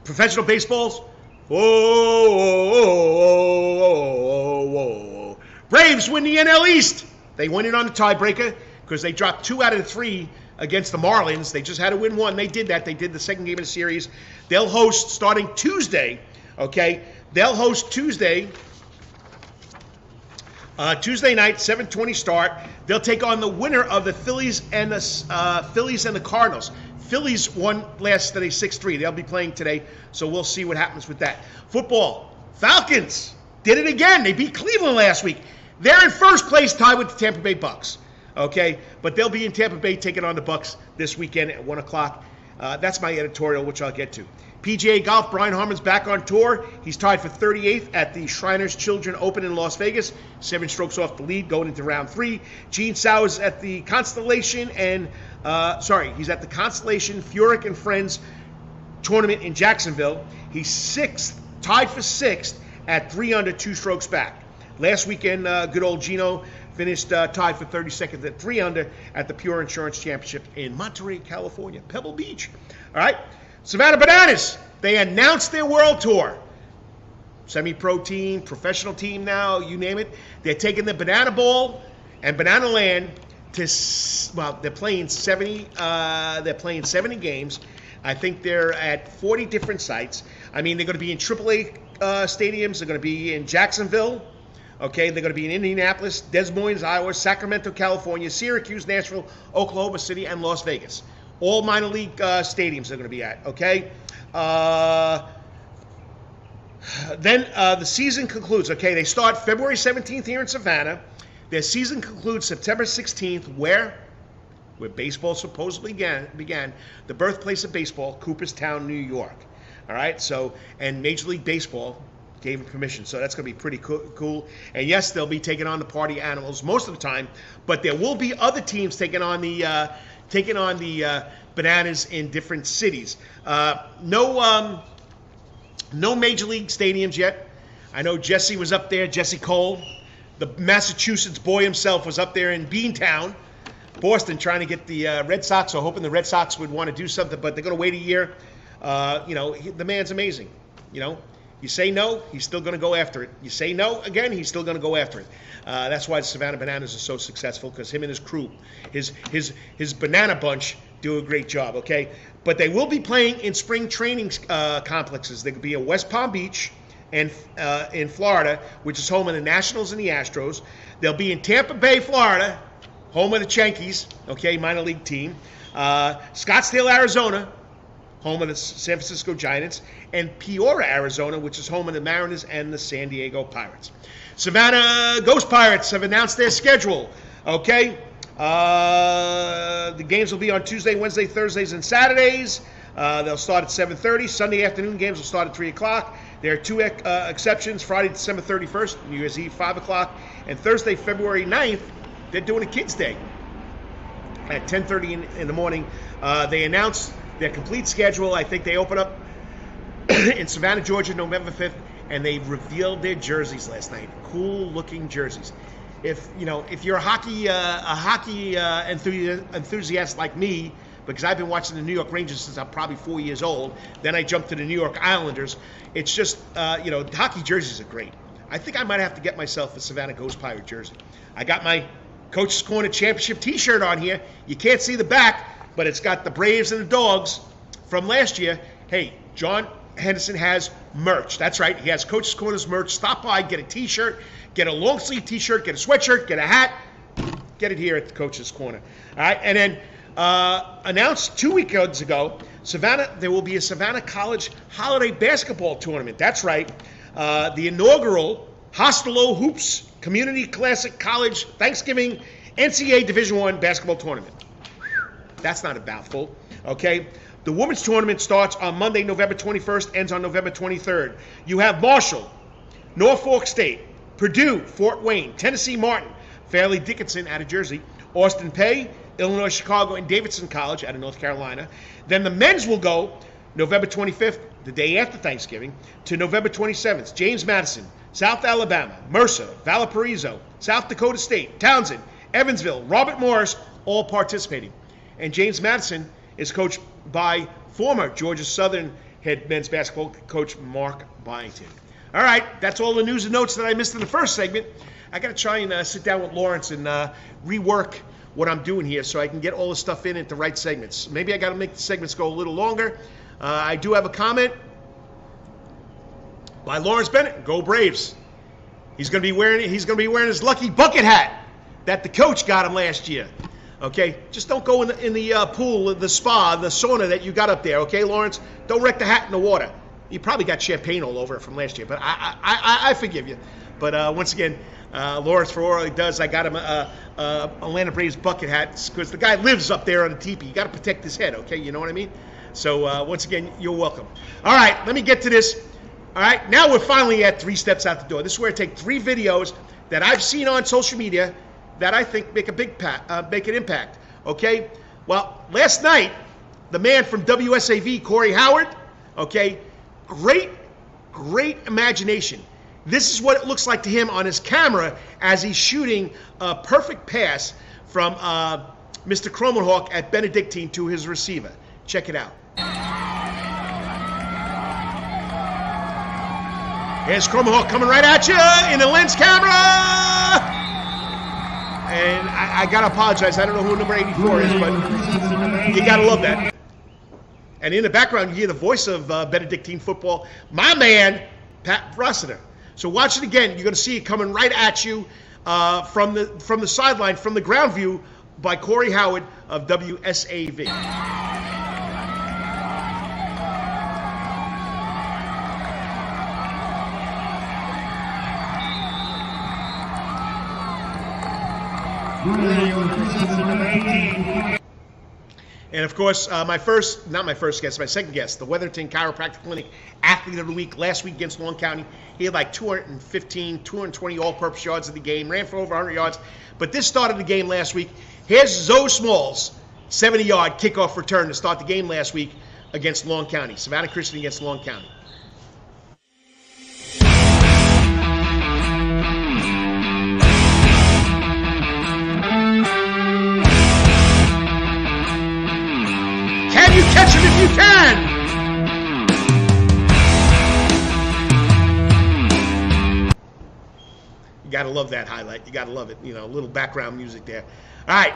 professional baseballs. Whoa. Braves win the NL East. They win it on the tiebreaker because they dropped 2 out of the 3 against the Marlins. They just had to win one. They did that. They did the second game of the series. They'll host starting Tuesday, okay? They'll host Tuesday night, 7:20 start. They'll take on the winner of the Phillies and the Cardinals. Phillies won yesterday 6-3. They'll be playing today, so we'll see what happens with that. Football. Falcons did it again. They beat Cleveland last week. They're in first place, tied with the Tampa Bay Bucks. Okay, but they'll be in Tampa Bay taking on the Bucks this weekend at 1 o'clock. That's my editorial, which I'll get to. PGA Golf, Brian Harmon's back on tour. He's tied for 38th at the Shriners Children Open in Las Vegas. 7 strokes off the lead going into round 3. Gene Sauer's at the Constellation he's at the Constellation Furyk and Friends tournament in Jacksonville. He's 6th, tied for 6th at 3 under, 2 strokes back. Last weekend, good old Gino finished tied for 32nd at 3 under at the Pure Insurance Championship in Monterey, California, Pebble Beach. All right, Savannah Bananas, they announced their world tour. Semi-pro team, professional team now, you name it. They're taking the Banana Ball and Banana Land to, they're playing 70 games. I think they're at 40 different sites. I mean, they're going to be in AAA stadiums. They're going to be in Jacksonville. Okay, they're going to be in Indianapolis, Des Moines, Iowa, Sacramento, California, Syracuse, Nashville, Oklahoma City, and Las Vegas. All minor league stadiums they're going to be at, okay? Then the season concludes, okay? They start February 17th here in Savannah. Their season concludes September 16th, where baseball supposedly began, the birthplace of baseball, Cooperstown, New York. All right, so, and Major League Baseball gave them permission, so that's going to be pretty cool. And yes, they'll be taking on the party animals most of the time, but there will be other teams taking on the Bananas in different cities. No Major League stadiums yet. I know Jesse was up there, Jesse Cole. The Massachusetts boy himself was up there in Beantown, Boston, trying to get the Red Sox, or hoping the Red Sox would want to do something, but they're going to wait a year. The man's amazing. You say no, he's still going to go after it. You say no again, he's still going to go after it. That's why the Savannah Bananas are so successful, because him and his crew, his banana bunch, do a great job. Okay, but they will be playing in spring training complexes. They could be in West Palm Beach and in Florida, which is home of the Nationals and the Astros. They'll be in Tampa Bay, Florida, home of the Yankees, okay, minor league team. Scottsdale, Arizona, home of the San Francisco Giants, and Peoria, Arizona, which is home of the Mariners and the San Diego Pirates. Savannah Ghost Pirates have announced their schedule, okay? The games will be on Tuesday, Wednesday, Thursdays, and Saturdays. They'll start at 7:30. Sunday afternoon games will start at 3 o'clock. There are 2 exceptions. Friday, December 31st, New Year's Eve, 5 o'clock. And Thursday, February 9th, they're doing a Kids' Day at 10:30 in the morning. They announced their complete schedule. I think they open up in Savannah, Georgia, November 5th, and they revealed their jerseys last night. Cool-looking jerseys. If you're a hockey enthusiast like me, because I've been watching the New York Rangers since I'm probably 4 years old, then I jumped to the New York Islanders. It's just, hockey jerseys are great. I think I might have to get myself a Savannah Ghost Pirate jersey. I got my Coach's Corner Championship t-shirt on here. You can't see the back, but it's got the Braves and the Dogs from last year. Hey, John Henderson has merch. That's right. He has Coach's Corner's merch. Stop by, get a t-shirt, get a long sleeve t-shirt, get a sweatshirt, get a hat. Get it here at the Coach's Corner. All right, and then announced 2 weekends ago, there will be a Savannah College Holiday Basketball Tournament. That's right. The inaugural Hostelo Hoops Community Classic College Thanksgiving NCAA Division I Basketball Tournament. That's not a mouthful, okay? The women's tournament starts on Monday, November 21st, ends on November 23rd. You have Marshall, Norfolk State, Purdue, Fort Wayne, Tennessee Martin, Fairleigh Dickinson out of Jersey, Austin Peay, Illinois Chicago, and Davidson College out of North Carolina. Then the men's will go November 25th, the day after Thanksgiving, to November 27th. James Madison, South Alabama, Mercer, Valparaiso, South Dakota State, Townsend, Evansville, Robert Morris, all participating. And James Madison is coached by former Georgia Southern head men's basketball coach Mark Byington. All right, that's all the news and notes that I missed in the first segment. I got to try and sit down with Lawrence and rework what I'm doing here so I can get all the stuff in at the right segments. Maybe I got to make the segments go a little longer. I do have a comment by Lawrence Bennett. Go Braves! He's going to be wearing his lucky bucket hat that the coach got him last year. Okay, just don't go in the pool, the spa, the sauna that you got up there. Okay, Lawrence, don't wreck the hat in the water. You probably got champagne all over it from last year, but I forgive you. But once again, Lawrence, for all he does, I got him a Atlanta Braves bucket hat because the guy lives up there on the teepee. You got to protect his head, okay? You know what I mean? So once again, you're welcome. All right, let me get to this. All right, now we're finally at 3 steps out the door. This is where I take 3 videos that I've seen on social media that I think make an impact. Okay? Well, last night, the man from WSAV, Corey Howard, okay, great imagination. This is what it looks like to him on his camera as he's shooting a perfect pass from Mr. Cromenhawk at Benedictine to his receiver. Check it out. Here's Cromenhawk coming right at you in the lens camera. And I got to apologize. I don't know who number 84 is, but you got to love that. And in the background, you hear the voice of Benedictine football, my man, Pat Rossiter. So watch it again. You're going to see it coming right at you from the sideline, from the ground view by Corey Howard of WSAV. And of course, my second guest, the Wetherington Chiropractic Clinic Athlete of the Week, last week against Long County. He had like 220 all-purpose yards in the game, ran for over 100 yards. But this started the game last week. Here's Zoe Smalls, 70-yard kickoff return to start the game last week against Long County. Savannah Christian against Long County. Can you catch him if you can? You gotta love that highlight. You gotta love it. You know, a little background music there. All right.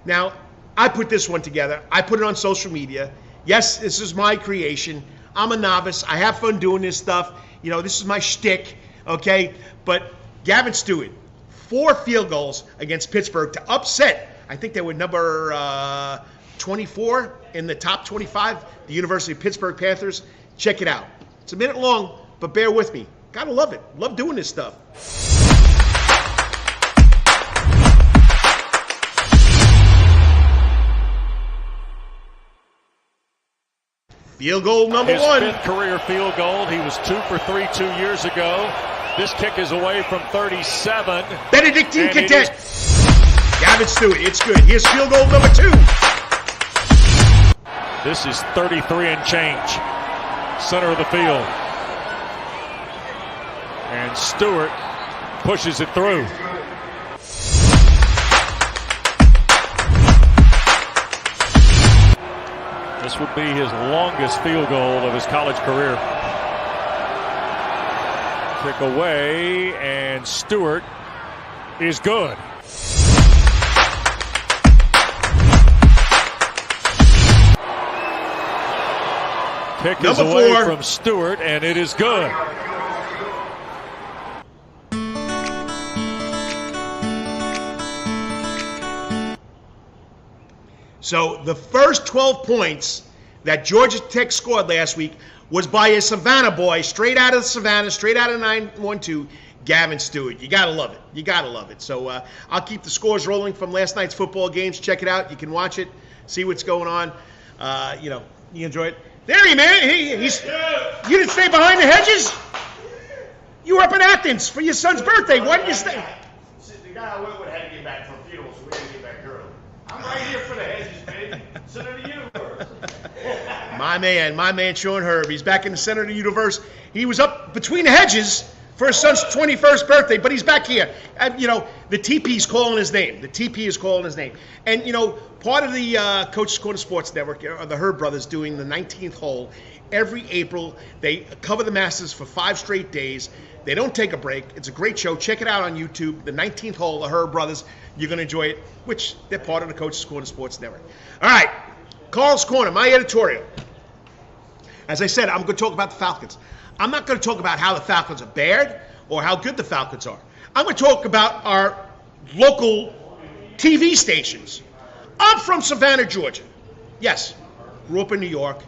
Now, I put this one together. I put it on social media. Yes, this is my creation. I'm a novice. I have fun doing this stuff. You know, this is my shtick, okay? But Gavin Stewart, 4 field goals against Pittsburgh to upset, I think they were number 24 in the top 25, the University of Pittsburgh Panthers. Check it out. It's a minute long, but bear with me. Gotta love it. Love doing this stuff. Field goal number 1. His 5th career field goal. He was 2 for 3 2 years ago. This kick is away from 37. Benedictine cadet. Gavin Stewart. It's good. Here's field goal number 2. This is 33 and change. Center of the field. And Stewart pushes it through. This would be his longest field goal of his college career. Kick away, and Stewart is good. Kick is away from Stewart, and it is good. So the first 12 points that Georgia Tech scored last week was by a Savannah boy, straight out of Savannah, straight out of 912, Gavin Stewart. You got to love it. You got to love it. So I'll keep the scores rolling from last night's football games. Check it out. You can watch it, see what's going on. You know, you enjoy it. There he, man. He's. You didn't stay behind the hedges? You were up in Athens for your son's birthday. Why didn't you stay? The guy I work with had to get back from funeral, so we had to get back early. I'm right here for the hedges, baby. Center of the universe. My man, Sean Herb. He's back in the center of the universe. He was up between the hedges for his son's 21st birthday, but he's back here. And, the TP's calling his name. The TP is calling his name. And, part of the Coach's Corner Sports Network are the Herb brothers doing the 19th hole every April. They cover the Masters for 5 straight days. They don't take a break. It's a great show. Check it out on YouTube. The 19th hole, the Herb brothers. You're going to enjoy it, which they're part of the Coach's Corner Sports Network. All right, Carl's Corner, my editorial. As I said, I'm going to talk about the Falcons. I'm not going to talk about how the Falcons are bad or how good the Falcons are. I'm going to talk about our local TV stations. I'm from Savannah, Georgia. Yes, grew up in New York.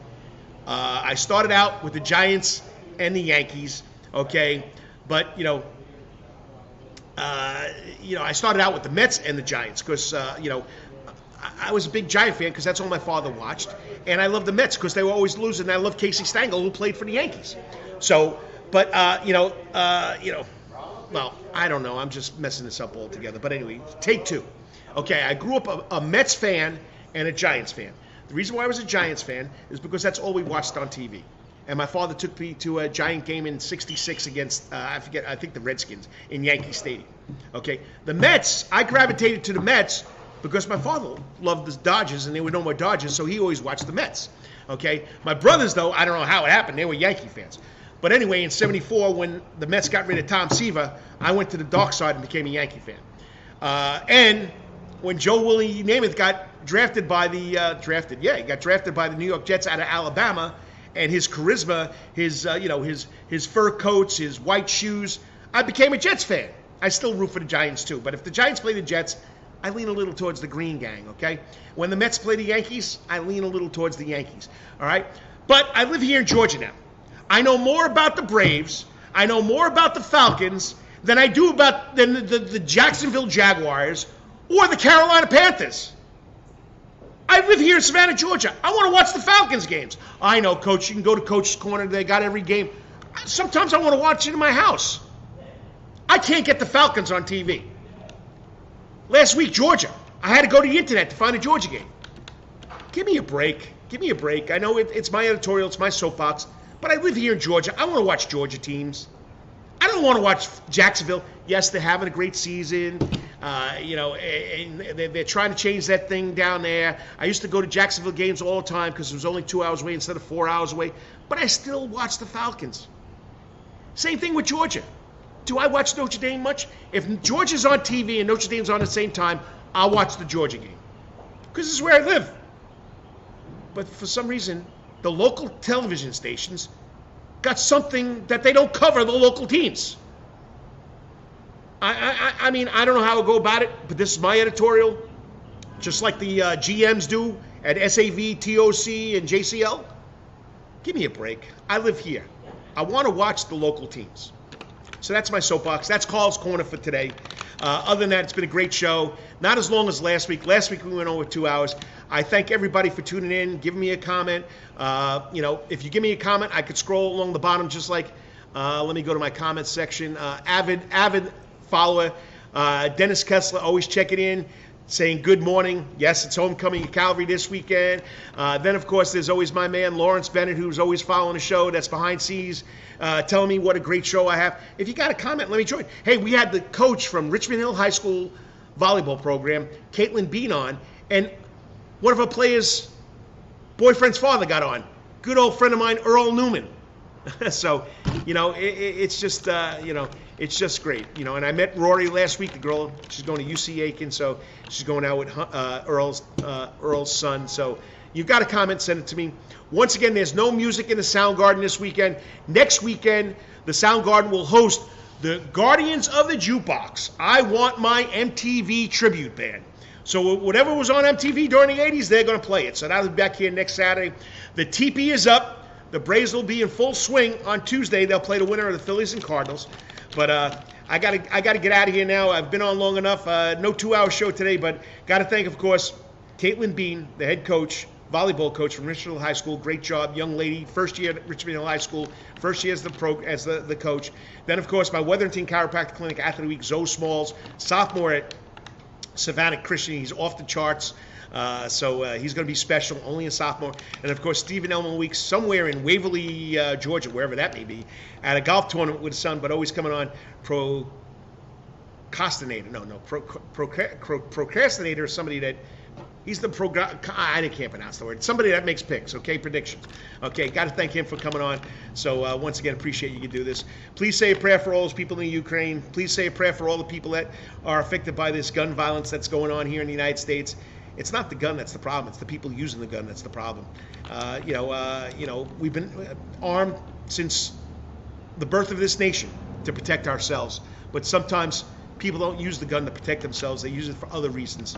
I started out with the Giants and the Yankees, okay? But, I started out with the Mets and the Giants because, I was a big Giant fan because that's all my father watched. And I loved the Mets because they were always losing. And I loved Casey Stengel, who played for the Yankees. So, but, well, I don't know. I'm just messing this up altogether. But anyway, take 2. Okay, I grew up a Mets fan and a Giants fan. The reason why I was a Giants fan is because that's all we watched on TV. And my father took me to a Giant game in '66 against, I think the Redskins in Yankee Stadium. Okay, the Mets, I gravitated to the Mets because my father loved the Dodgers and there were no more Dodgers, so he always watched the Mets. Okay, my brothers, though, I don't know how it happened. They were Yankee fans. But anyway, in '74, when the Mets got rid of Tom Seaver, I went to the dark side and became a Yankee fan. And when Joe Willie Namath got drafted by the he got drafted by the New York Jets out of Alabama, and his charisma, his fur coats, his white shoes, I became a Jets fan. I still root for the Giants too, but if the Giants play the Jets, I lean a little towards the Green Gang, okay? When the Mets play the Yankees, I lean a little towards the Yankees, all right? But I live here in Georgia now. I know more about the Braves, I know more about the Falcons than I do about the Jacksonville Jaguars or the Carolina Panthers. I live here in Savannah, Georgia. I want to watch the Falcons games. I know, Coach, you can go to Coach's Corner. They got every game. Sometimes I want to watch it in my house. I can't get the Falcons on TV. Last week, Georgia. I had to go to the internet to find a Georgia game. Give me a break. Give me a break. I know it's my editorial. It's my soapbox. But I live here in Georgia. I want to watch Georgia teams. I don't want to watch Jacksonville. Yes, they're having a great season. And they're trying to change that thing down there. I used to go to Jacksonville games all the time because it was only 2 hours away instead of 4 hours away. But I still watch the Falcons. Same thing with Georgia. Do I watch Notre Dame much? If Georgia's on TV and Notre Dame's on at the same time, I'll watch the Georgia game. Because this is where I live. But for some reason, the local television stations got something that they don't cover the local teams. I mean, I don't know how to go about it, but this is my editorial. Just like the GMs do at SAV, TOC, and JCL. Give me a break. I live here. I want to watch the local teams. So that's my soapbox. That's Carl's Corner for today. Other than that, it's been a great show. Not as long as last week. Last week we went over 2 hours. I thank everybody for tuning in, giving me a comment. If you give me a comment, I could scroll along the bottom just like, let me go to my comments section. Avid follower, Dennis Kessler, always checking in, saying good morning. Yes, it's homecoming at Calvary this weekend. Then, of course, there's always my man, Lawrence Bennett, who's always following the show. That's behind scenes, telling me what a great show I have. If you got a comment, let me join. Hey, we had the coach from Richmond Hill High School volleyball program, Kaitlin Bean, on, and one of our players' boyfriend's father got on. Good old friend of mine, Earl Newman. So, it's just, it's just great. And I met Rory last week, the girl. She's going to UC Aiken, so she's going out with Earl's son. So you've got a comment, send it to me. Once again, there's no music in the Sound Garden this weekend. Next weekend, the Sound Garden will host the Guardians of the Jukebox. I Want My MTV Tribute Band. So whatever was on MTV during the 80s, they're going to play it. So that'll be back here next Saturday. The TP is up. The Braves will be in full swing on Tuesday. They'll play the winner of the Phillies and Cardinals. But I gotta get out of here now. I've been on long enough. No 2-hour show today, but got to thank, of course, Kaitlin Bean, the head coach, volleyball coach from Richmond Hill High School. Great job, young lady. First year at Richmond Hill High School. First year as the coach. Then, of course, my Wetherington Chiropractic Clinic Athlete Week, Zoe Smalls, sophomore at Savannah Christian. He's off the charts. So he's going to be special, only a sophomore. And, of course, Stephen Elmo Weeks somewhere in Waverly, Georgia, wherever that may be, at a golf tournament with his son, but always coming on procrastinator is somebody that he's I can't pronounce the word. Somebody that makes picks, okay, predictions. Okay, got to thank him for coming on. So once again, appreciate you can do this. Please say a prayer for all those people in the Ukraine. Please say a prayer for all the people that are affected by this gun violence that's going on here in the United States. It's not the gun that's the problem. It's the people using the gun that's the problem. We've been armed since the birth of this nation to protect ourselves. But sometimes people don't use the gun to protect themselves. They use it for other reasons.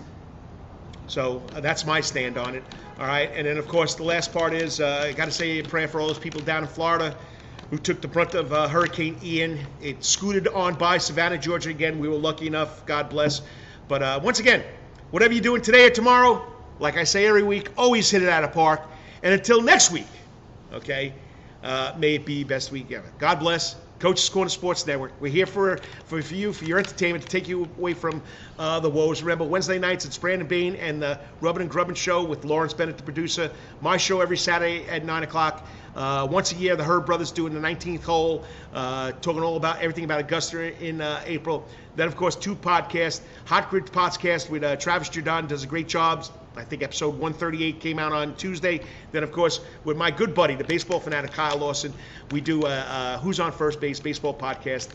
So that's my stand on it. All right. And then, of course, the last part is I got to say a prayer for all those people down in Florida who took the brunt of Hurricane Ian. It scooted on by Savannah, Georgia again. We were lucky enough. God bless. But once again, whatever you're doing today or tomorrow, like I say every week, always hit it out of the park. And until next week, okay, may it be the best week ever. God bless. Coach's Corner Sports Network. We're here for you, for your entertainment, to take you away from the woes. Remember, Wednesday nights, it's Brandon Bain and the Rubbin' and Grubbin' Show with Lawrence Bennett, the producer. My show every Saturday at 9 o'clock. Once a year, the Herb Brothers doing the 19th hole, talking all about everything about Augusta in April. Then, of course, 2 podcasts. Hot Grid Podcast with Travis Jordan, does a great job. I think episode 138 came out on Tuesday. Then, of course, with my good buddy, the baseball fanatic Kyle Lawson, we do Who's on First Base baseball podcast.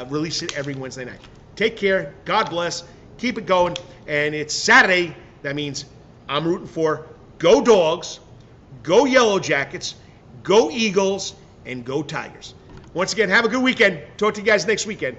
Release it every Wednesday night. Take care. God bless. Keep it going. And it's Saturday. That means I'm rooting for Go Dogs, Go Yellow Jackets, Go Eagles, and Go Tigers. Once again, have a good weekend. Talk to you guys next weekend.